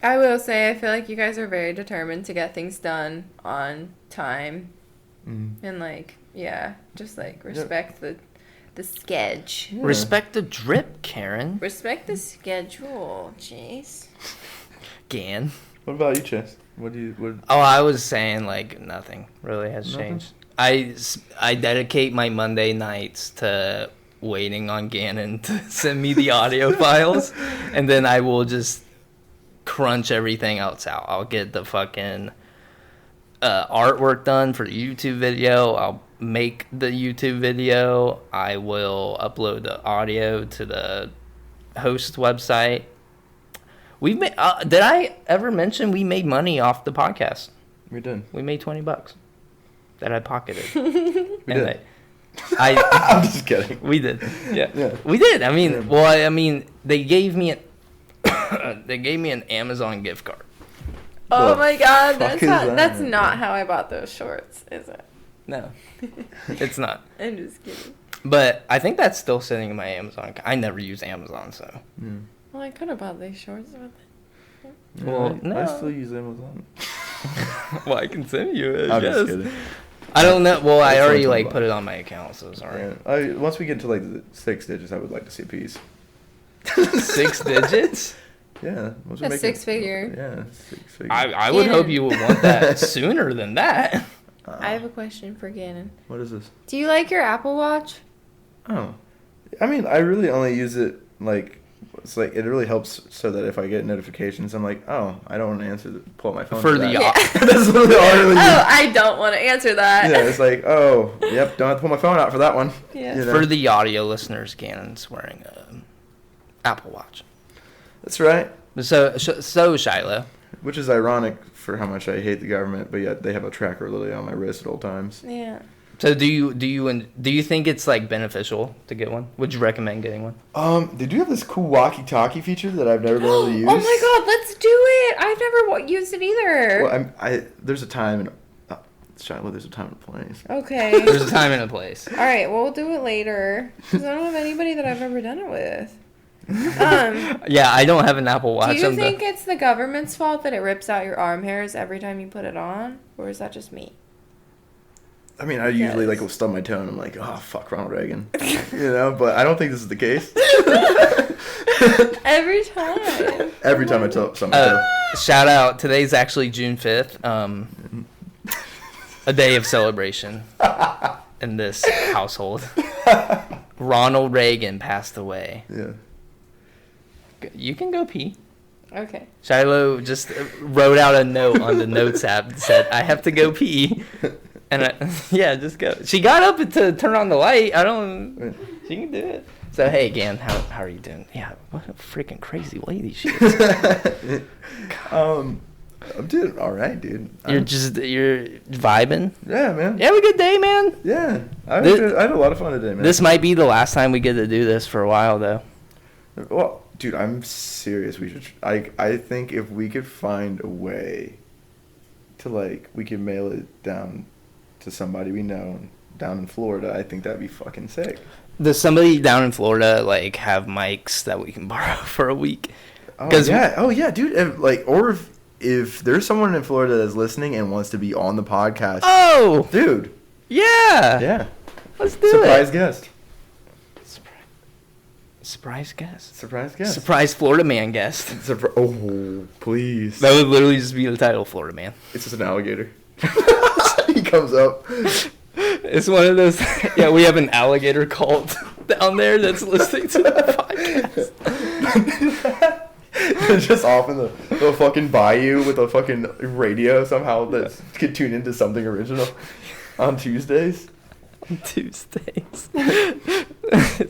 I will say, I feel like you guys are very determined to get things done on time. And like, just like respect the schedule. Yeah. Respect the drip, Karen. Respect the schedule, jeez. Gan. What about you, Chess? What? Oh, I was saying like nothing really has changed. I dedicate my Monday nights to waiting on Gannon to send me the audio files, and then I will just crunch everything else out. I'll get the fucking artwork done for the YouTube video. I'll make the YouTube video. I will upload the audio to the host website. We made. Did I ever mention we made money off the podcast? We did. We made $20 that I pocketed. We did. I'm just kidding. We did. Yeah. We did. I mean, they gave me an Amazon gift card. Oh my god, that's that? not how I bought those shorts, is it? No, it's not. I'm just kidding. But I think that's still sitting in my Amazon. I never use Amazon, so. Well, I could have bought these shorts with it. Yeah, Well, no. I still use Amazon. Well, I can send you it. I'm just kidding. I don't know. Well, I already like put it on my account, so sorry. Yeah. Once we get to like the 6 digits, I would like to see a piece. 6 digits? Yeah. A six-figure. Yeah, 6 figures. I would hope you would want that sooner than that. I have a question for Gannon. What is this? Do you like your Apple Watch? Oh. I mean, I really only use it like, it's like it really helps so that if I get notifications, I'm like, oh, I don't want to answer. Pull up my phone For the That's literally all I really use. I don't want to answer that. Yeah, it's like, oh, yep, don't have to pull my phone out for that one. Yeah. You know? For the audio listeners, Gannon's wearing an Apple Watch. That's right. So Shiloh. Which is ironic for how much I hate the government, but yet they have a tracker literally on my wrist at all times. Yeah. So do you think it's like beneficial to get one? Would you recommend getting one? They do have this cool walkie-talkie feature that I've never been able to use. Oh my god, let's do it! I've never used it either. Well, there's a time and Shiloh, there's a time and place. Okay. There's a time and a place. All right, well, we'll do it later because I don't have anybody that I've ever done it with. Yeah, I don't have an Apple Watch. Do you think it's the government's fault that it rips out your arm hairs every time you put it on, or is that just me? I mean, I usually will stub my toe and I'm like, oh, fuck Ronald Reagan. But I don't think this is the case. Every time. Every time I stub my toe. Shout out. Today's actually June 5th. A day of celebration in this household. Ronald Reagan passed away. Yeah. You can go pee. Okay. Shiloh just wrote out a note on the notes app that said, "I have to go pee." And yeah, just go. She got up to turn on the light. She can do it. So hey, Gan, how are you doing? Yeah, what a freaking crazy lady she is. I'm doing all right, dude. You're vibing. Yeah, man. You have a good day, man. Yeah, I had a lot of fun today, man. This might be the last time we get to do this for a while, though. Well, dude, I'm serious. We should. I think if we could find a way to we could mail it down to somebody we know down in Florida. I think that'd be fucking sick. Does somebody down in Florida have mics that we can borrow for a week? Oh yeah, dude. If there's someone in Florida that's listening and wants to be on the podcast. Oh, dude. Yeah. Let's do Surprise guest. Surprise guest. Surprise guest. Surprise Florida man guest. Oh, please. That would literally just be the title, Florida man. It's just an alligator. He comes up. It's one of those. Yeah, we have an alligator cult down there that's listening to the podcast. Just off in the fucking bayou with a fucking radio somehow that could tune into something original on Tuesdays. It's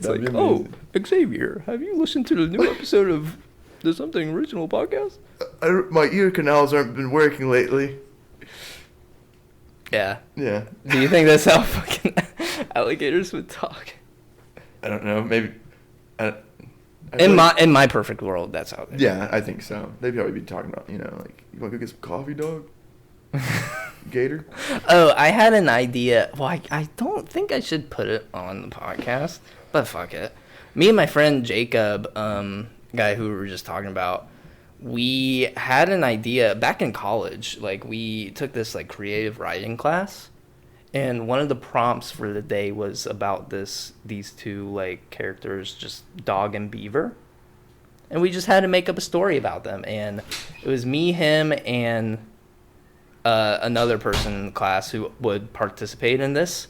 like, oh, Xavier, have you listened to the new episode of the Something Original podcast? My ear canals aren't been working lately. Yeah. Yeah. Do you think that's how fucking alligators would talk? I don't know. Maybe. In my perfect world, that's how they Yeah, I think so. They'd probably be talking about, you want to go get some coffee, dog? Gator? Oh, I had an idea. Well, I don't think I should put it on the podcast, but fuck it. Me and my friend Jacob, guy who we were just talking about, we had an idea back in college. We took this creative writing class, and one of the prompts for the day was about these two characters, just dog and beaver, and we just had to make up a story about them. And it was me, him, and another person in the class who would participate in this.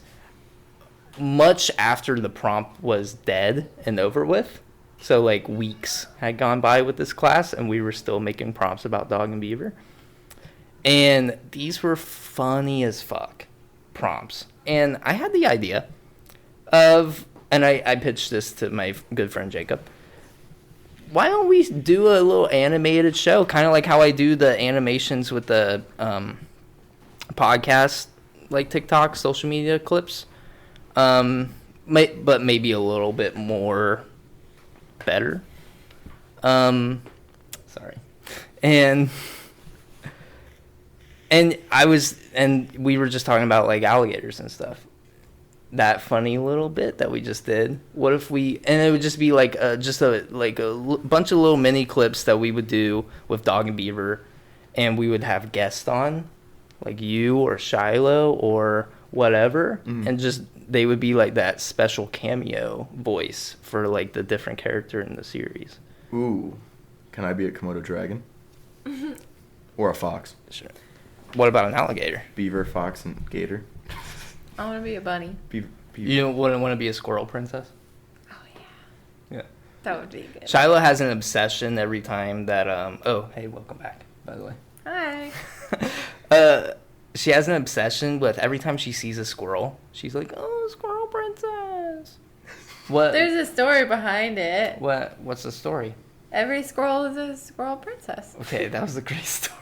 Much after the prompt was dead and over with, so weeks had gone by with this class, and we were still making prompts about dog and beaver. And these were funny as fuck prompts. And I had the idea of, and I pitched this to my good friend Jacob, why don't we do a little animated show, kind of like how I do the animations with the podcast, TikTok, social media clips, but maybe a little bit more better. Sorry. And we were just talking about alligators and stuff. That funny little bit that we just did. What if and it would just be just a bunch of little mini clips that we would do with dog and beaver, and we would have guests on, you or Shiloh or whatever, and just they would be that special cameo voice for the different character in the series. Ooh, can I be a Komodo dragon? Or a fox? Sure. What about an alligator? Beaver, fox, and gator. I want to be a bunny. Beaver. You wouldn't want to be a squirrel princess? Oh, yeah. Yeah. That would be good. Shiloh has an obsession every time that, oh, hey, welcome back, by the way. Hi. She has an obsession with every time she sees a squirrel, she's like, oh, squirrel princess. What? There's a story behind it. What's the story? Every squirrel is a squirrel princess. Okay, that was a great story.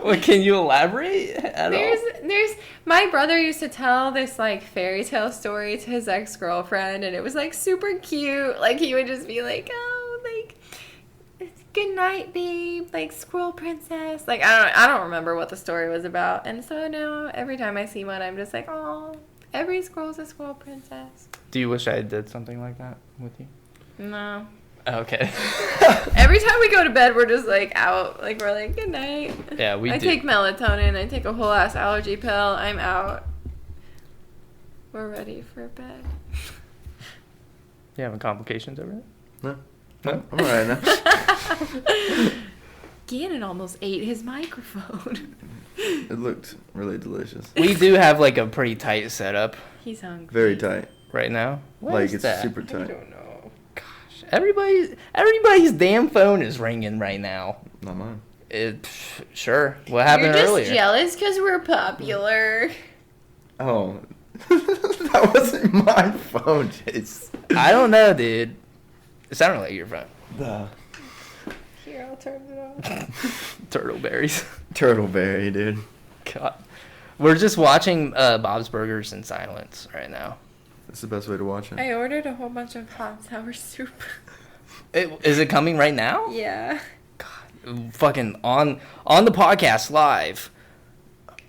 What, can you elaborate at all? There's my brother used to tell this fairy tale story to his ex-girlfriend, and it was super cute. He would just be good night, babe, squirrel princess. I don't remember what the story was about, and so now every time I see one, I'm just oh, every squirrel's a squirrel princess. Do you wish I did something like that with you? No. Okay. Every time we go to bed, we're just out. We're good night. Yeah, I take melatonin. I take a whole ass allergy pill. I'm out. We're ready for bed. You having complications over there? No. I'm alright now. Gannon almost ate his microphone. It looked really delicious. We do have a pretty tight setup. He's hungry. Very tight. Right now. It's super tight. I don't know. Gosh, Everybody's damn phone is ringing right now. Not mine. Sure. What happened earlier? You're just jealous because we're popular. Oh. That wasn't my phone, Chase. I don't know, dude. It sounded like your phone. Here, I'll turn it off. Turtleberries. Turtleberry, dude. God. We're just watching Bob's Burgers in silence right now. That's the best way to watch it. I ordered a whole bunch of hot sour soup. Is it coming right now? Yeah. God. Fucking on the podcast live.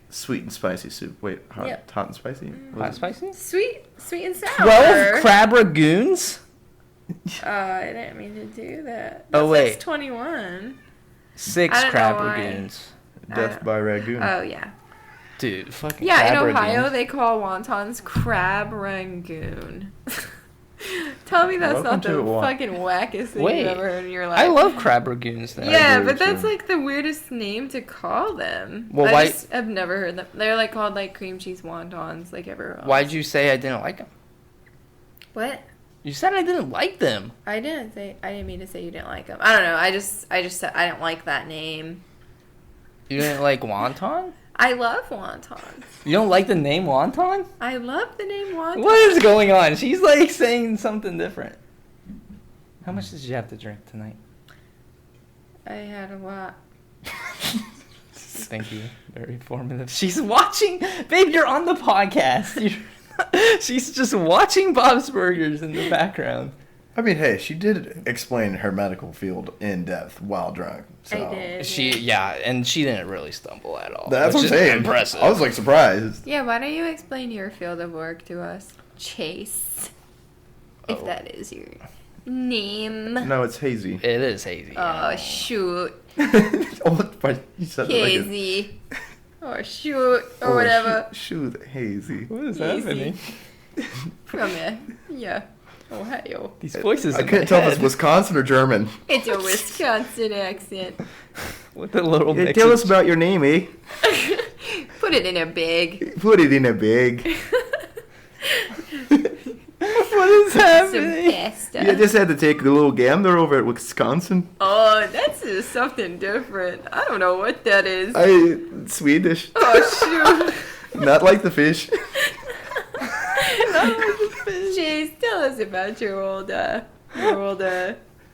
Sweet and spicy soup. Wait, hot and spicy? Hot and spicy? Sweet and sour. 12 crab ragoons? I didn't mean to do that. Oh, wait. It's 21. 6 crab ragoons. Death by ragoon. Oh, yeah. Dude, fucking yeah, crab in Ohio, ragoons. they call wontons crab rangoon. Tell me that's not the fucking wackest thing you've ever heard in your life. I love crab ragoons, though. Yeah, but that's like the weirdest name to call them. Well, I've never heard them. They're like called like cream cheese wontons, like everywhere else. Why'd you say I didn't like them? What? You said I didn't like them. I didn't mean to say you didn't like them. I don't know. I just said I didn't like that name. You didn't like wonton? I love wontons. You don't like the name wonton? I love the name wonton. What is going on? She's like saying something different. How much did you have to drink tonight? I had a lot. Thank you. Very informative. She's watching. Babe, you're on the podcast. She's just watching Bob's Burgers in the background. I mean, hey, she did explain her medical field in depth while drunk. So. I did. And she didn't really stumble at all. That's what I'm saying. Impressive. I was like surprised. Yeah, why don't you explain your field of work to us, Chase? If that is your name. No, it's Hazy. It is Hazy. Oh, shoot. You said Hazy. Or shoot, or whatever. Shoot, Hazy. What is happening? From Ohio. These voices. I couldn't tell if it's Wisconsin or German. It's a Wisconsin accent. With a little mix. Tell us about your name, eh? Put it in a bag. Put it in a bag. What is happening? Some pasta. You just had to take a little gander over at Wisconsin. Oh, that's something different. I don't know what that is. Swedish. Oh, shoot. Not like the fish. Chase, tell us about your old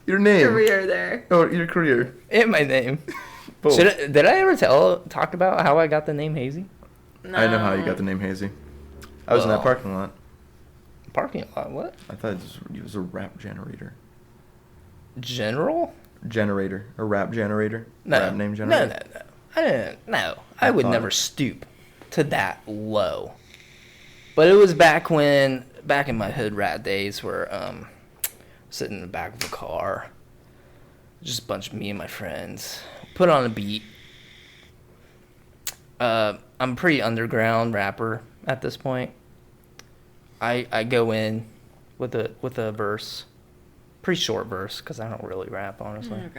your name. career there. Oh, your career. And my name. Did I ever talk about how I got the name Hazy? No. I know how you got the name Hazy. I was in that parking lot. Parking lot? What? I thought it was a rap generator. General? Generator. A rap generator? No. Rap name generator? No. I didn't. No. I would never stoop to that low. But it was back in my hood rat days where sitting in the back of a car. Just a bunch of me and my friends. Put on a beat. I'm a pretty underground rapper at this point. I go in with a verse. Pretty short verse because I don't really rap, honestly. Oh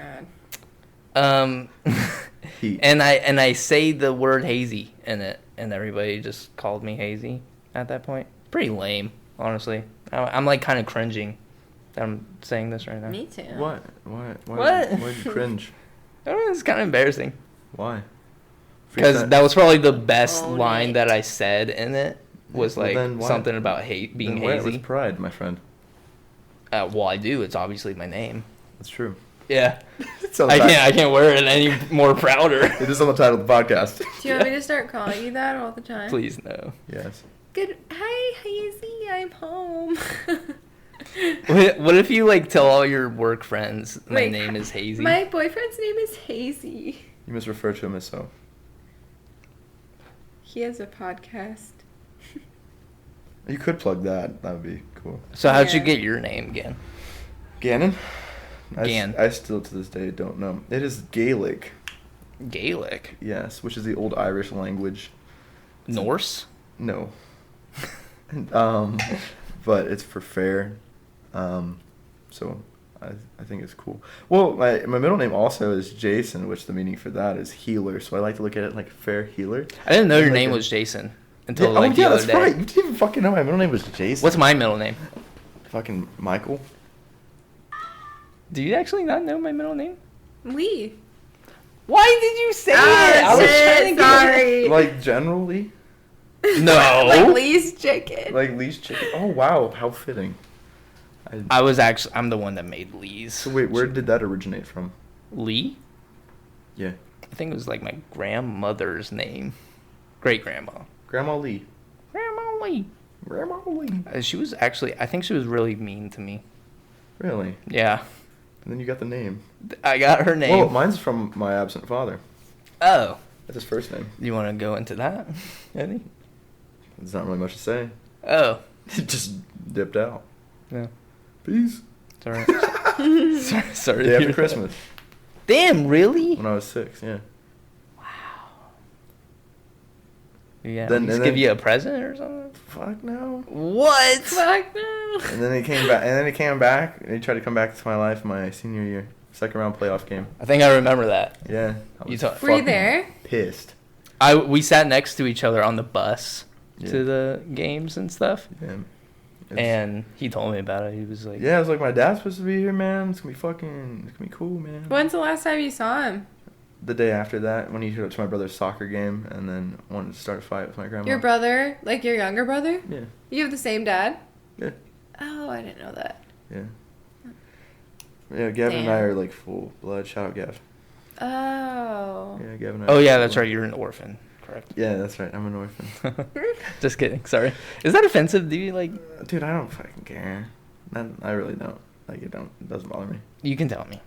god. And I say the word hazy in it, and everybody just called me Hazy at that point. Pretty lame, honestly. I'm like kind of cringing that I'm saying this right now. Me too. What? What? Why'd you cringe? I don't know, it's kind of embarrassing. Why? Because that was probably the best line that I said in it. Was like something about being hazy. With pride, my friend. Well, I do. It's obviously my name. That's true. Yeah. I can't wear it any more prouder. It is on the title of the podcast. Do you want me to start calling you that all the time? Please no. Yes. Good. Hi, Hazy. I'm home. What if you like tell all your work friends my name is Hazy? My boyfriend's name is Hazy. You must refer to him as so. He has a podcast. You could plug that. That would be cool. So how'd you get your name again? Gannon? Gan. I still to this day don't know. It is Gaelic. Gaelic? Yes, which is the old Irish language. Norse? No. But it's for fair. So I think it's cool. Well, my middle name also is Jason, which the meaning for that is healer. So I like to look at it like fair healer. I didn't know your name was Jason until the other day. That's right. You didn't even fucking know my middle name was Jason. What's my middle name? Fucking Michael. Do you actually not know my middle name? Lee. Why did you say it? I was trying to sorry. Like generally? No. Like Lee's chicken. Like Lee's chicken. Oh wow, how fitting. I'm the one that made Lee's. So wait, where did that originate from? Lee? Yeah. I think it was like my grandmother's name. Great grandma. Grandma Lee. Grandma Lee. Grandma Lee. She was actually, I think she was really mean to me. Really? Yeah. And then you got the name. I got her name. Well, mine's from my absent father. Oh. That's his first name. You want to go into that, Eddie? There's not really much to say. Oh. It just dipped out. Yeah. Peace. Sorry. sorry. Day after Christmas. Damn, really? When I was 6, yeah. Yeah. Then give you a present or something? Fuck no. What? Fuck no. And then he came back. And he tried to come back to my life my senior year, second round playoff game. I think I remember that. Yeah. Were you there? Pissed. We sat next to each other on the bus to the games and stuff. Yeah. And he told me about it. He was like, yeah, I was like, my dad's supposed to be here, man. It's gonna be cool, man. When's the last time you saw him? The day after that, when he showed up to my brother's soccer game, and then wanted to start a fight with my grandma. Your brother? Like your younger brother? Yeah. You have the same dad? Yeah. Oh, I didn't know that. Yeah. Yeah, Gavin and I are like full blood. Shout out, Gav. Oh. Yeah, Gavin and I. oh, yeah, that's right. You're an orphan. Correct. Yeah, that's right. I'm an orphan. Just kidding. Sorry. Is that offensive? Do you like... Dude, I don't fucking care. I really don't. Like, it doesn't bother me. You can tell me.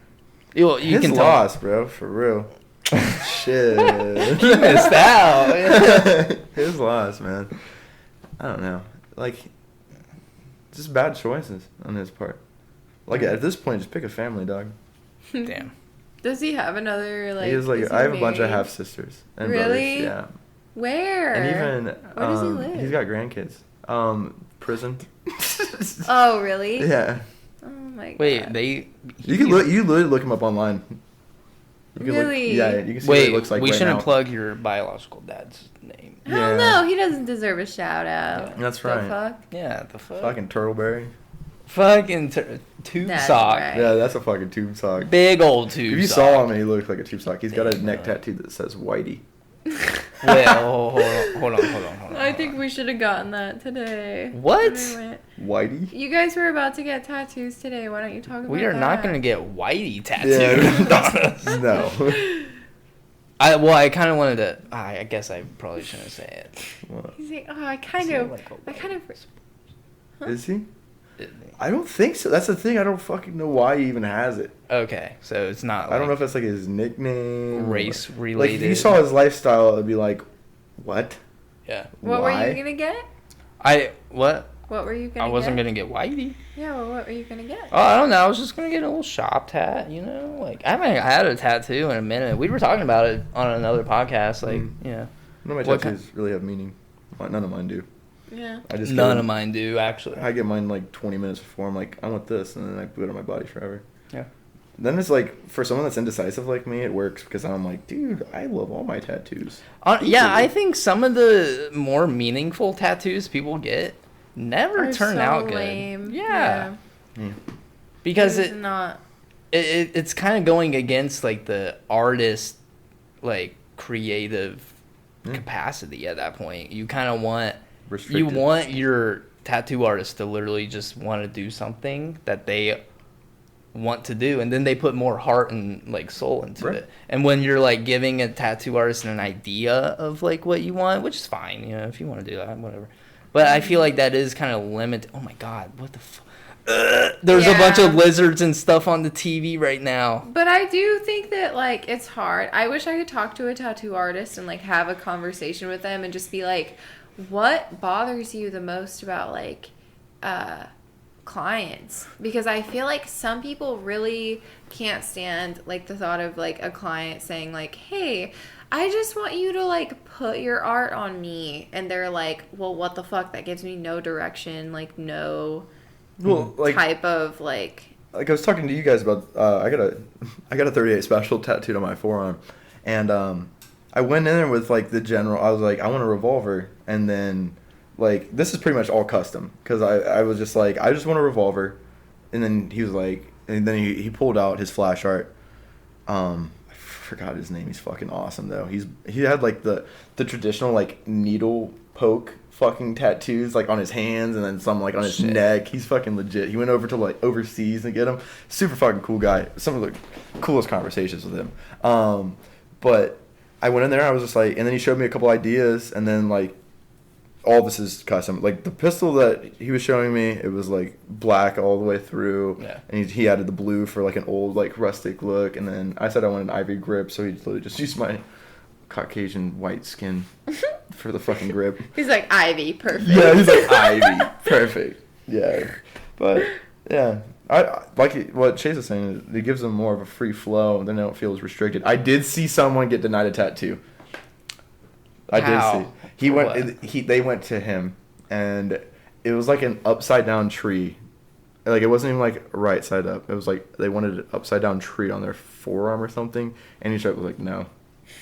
You His can loss, bro. For real. Shit. You missed out. His loss, man. I don't know. Like, just bad choices on his part. Like, at this point, just pick a family, dog. Damn. Does he have another, like... I have a bunch of half-sisters and really? brothers. Yeah. Where? And even... Where does he live? He's got grandkids. Prison. Oh, really? Yeah. Oh, my God. Wait, You literally look him up online. You can really? Yeah, you can see what he looks like we right shouldn't now. plug your biological dad's name. Hell no, he doesn't deserve a shout out. That's The right. fuck? Yeah, the fuck? Fucking Turtleberry. Fucking tube That's sock. right. Yeah, that's a fucking tube sock. Big old tube If you sock. saw him, he looked like a tube sock. He's got a neck tattoo that says Whitey. Wait, hold on. I think we should have gotten that today. What? When we went. Whitey? You guys were about to get tattoos today. Why don't you talk about We are that? not going to get whitey tattoos Yeah. on us. No. I kind of wanted to... I guess I probably shouldn't say it. What? He's like, oh, I kind of. Huh? Is he? I don't think so. That's the thing. I don't fucking know why he even has it. Okay, so it's not like I don't know if that's like his nickname. race related. Like, if you saw his lifestyle, it'd be like, what? Yeah. What Why? were you gonna get? What? What were you gonna get? I wasn't gonna get whitey. Yeah, well, what were you gonna get? Oh, I don't know. I was just gonna get a little shop tat, you know? Like, I haven't had a tattoo in a minute. We were talking about it on another podcast. Like, yeah. None of my tattoos really have meaning. None of mine do. Yeah. I just None of mine do, actually. I get mine like 20 minutes before. I'm like, I want this, and then I put it on my body forever. Yeah. Then it's like, for someone that's indecisive like me, it works because I'm like, dude, I love all my tattoos. Yeah, I think some of the more meaningful tattoos people get never turn so out good. lame. Yeah. Yeah. Because it's not. It's kind of going against like the artist, like creative capacity at that point. You kind of want Restricted. you want your tattoo artist to literally just want to do something that they want to do, and then they put more heart and like soul into Right. it. And when you're like giving a tattoo artist an idea of like what you want, which is fine, you know, if you want to do that, whatever. But I feel like that is kind of limited. Oh my god, what the fuck? There's a bunch of lizards and stuff on the TV right now. But I do think that, like, it's hard. I wish I could talk to a tattoo artist and, like, have a conversation with them and just be like, what bothers you the most about, like, clients? Because I feel like some people really can't stand, like, the thought of, like, a client saying, like, hey, I just want you to, like, put your art on me. And they're like, well, what the fuck? That gives me no direction, like, no... Well, like, type of like I was talking to you guys about I got a 38 special tattooed on my forearm, and I went in there with like the general. I was like, I want a revolver, and then like this is pretty much all custom because I was just like, I just want a revolver, and then he was like, and then he pulled out his flash art. I forgot his name. He's fucking awesome though. He had like the traditional like needle poke fucking tattoos like on his hands and then some like on his neck. He's fucking legit. He went over to like overseas and get them. Super fucking cool guy. Some of the coolest conversations with him. But I went in there. I was just like, and then he showed me a couple ideas, and then like. All this is custom. Like the pistol that he was showing me, it was like black all the way through. Yeah. And he added the blue for like an old like rustic look. And then I said I wanted an ivory grip, so he literally just used my Caucasian white skin for the fucking grip. He's like, Ivy, perfect. Yeah, he's like, Ivy, perfect. Yeah. But yeah, I like what Chase is saying. It gives them more of a free flow. Then they don't feel as restricted. I did see someone get denied a tattoo. I did see. They went to him, and it was like an upside down tree. Like it wasn't even like right side up. It was like they wanted an upside down tree on their forearm or something. And he was like, no,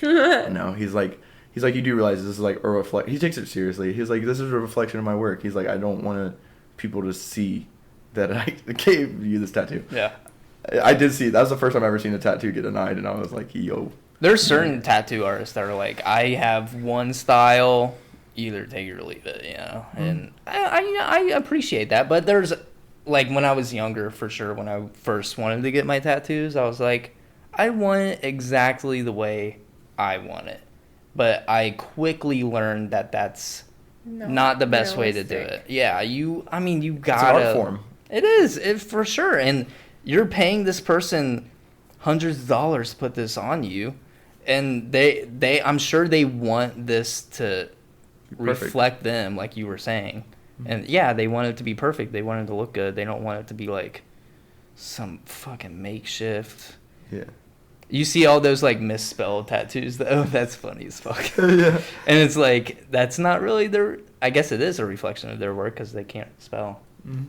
no. He's like, you do realize this is like a reflect. He takes it seriously. He's like, this is a reflection of my work. He's like, I don't want people to see that I gave you this tattoo. Yeah, I did see. That was the first time I ever seen a tattoo get denied, and I was like, yo. There's certain tattoo artists that are like, I have one style, either take it or leave it, you know. And I appreciate that, but there's like when I was younger, for sure, when I first wanted to get my tattoos, I was like, I want it exactly the way I want it. But I quickly learned that that's not the best way to do it. Yeah, you gotta. It's an art form. It is, for sure, and you're paying this person hundreds of dollars to put this on you. And they, I'm sure they want this to reflect them, like you were saying. And yeah, they want it to be perfect. They want it to look good. They don't want it to be like some fucking makeshift. Yeah. You see all those like misspelled tattoos though. That's funny as fuck. Yeah. And it's like that's not really their. I guess it is a reflection of their work because they can't spell. Mm-hmm.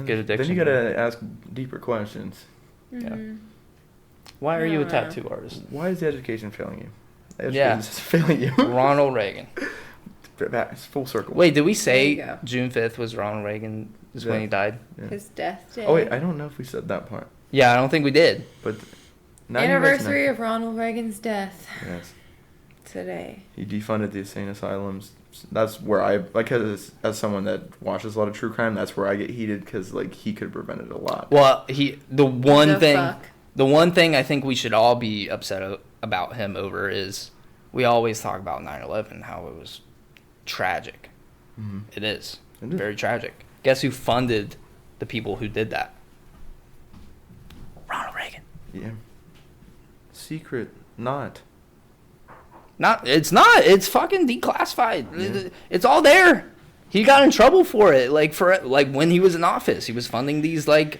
Good addiction. Then you gotta ask deeper questions. Yeah. Why are you a tattoo artist? Why is the education failing you? The education is failing you. Ronald Reagan. It's full circle. Wait, did we say June 5th was Ronald Reagan is when he died? Yeah. His death day. Oh, wait, I don't know if we said that part. Yeah, I don't think we did. But anniversary of Ronald Reagan's death. Yes. Today. He defunded the insane asylums. That's where I, like, as someone that watches a lot of true crime, that's where I get heated because, like, he could have prevented a lot. Well, the one thing I think we should all be upset about him over is we always talk about 9/11, how it was tragic. Mm-hmm. It is very tragic. Guess who funded the people who did that? Ronald Reagan. Yeah. Secret, not. It's not. It's fucking declassified. Yeah. It's all there. He got in trouble for it. Like when he was in office, he was funding these he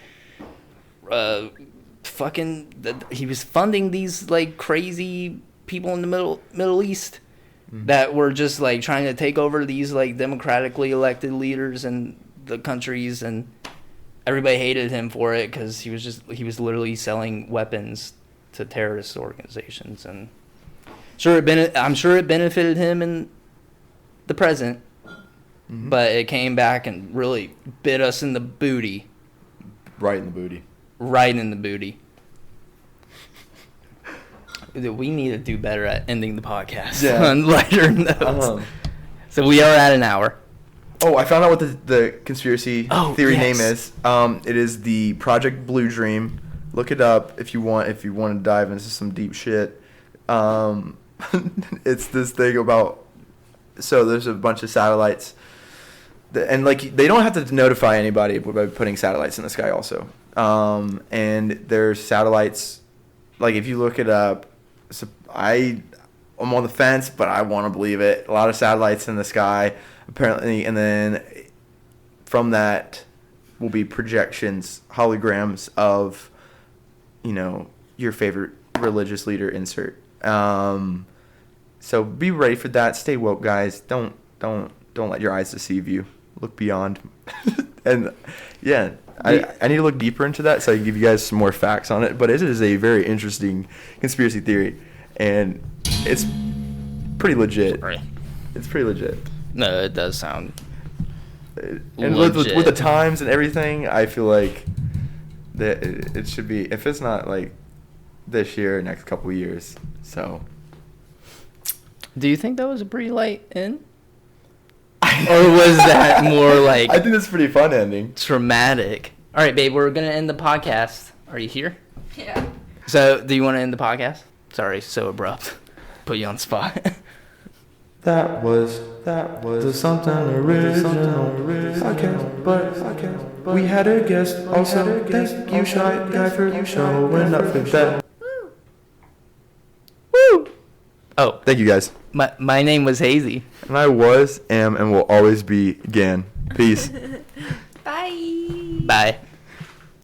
was funding these like crazy people in the Middle East that were just like trying to take over these like democratically elected leaders in the countries, and everybody hated him for it because he was literally selling weapons to terrorist organizations, and I'm sure it benefited him in the present, but it came back and really bit us in the booty. Right in the booty. Right in the booty. We need to do better at ending the podcast on lighter notes. So we are at an hour. Oh, I found out what the conspiracy theory name is. It is the Project Blue Dream. Look it up if you want to dive into some deep shit. It's this thing about, so there's a bunch of satellites, and like they don't have to notify anybody by putting satellites in the sky also. And there's satellites, like if you look it up, so I'm on the fence, but I want to believe it. A lot of satellites in the sky, apparently, and then from that will be projections, holograms of, your favorite religious leader insert. So be ready for that. Stay woke, guys. Don't let your eyes deceive you. Look beyond. And yeah, I need to look deeper into that so I can give you guys some more facts on it. But it is a very interesting conspiracy theory, and it's pretty legit. Sorry. It's pretty legit. No, it does sound and with the times and everything, I feel like that it should be, if it's not like this year, next couple years. So, do you think that was a pretty light end, or was that more like? I think that's a pretty fun ending. Traumatic. All right, babe, we're gonna end the podcast. Are you here? Yeah. So, do you want to end the podcast? Sorry, so abrupt. Put you on the spot. That was the something original podcast, but we had a guest also. Thank you, Shy Guy, for showing up for that. Woo! Oh, thank you guys. My name was Hazy. And I was, am, and will always be Gan. Peace. Bye. Bye.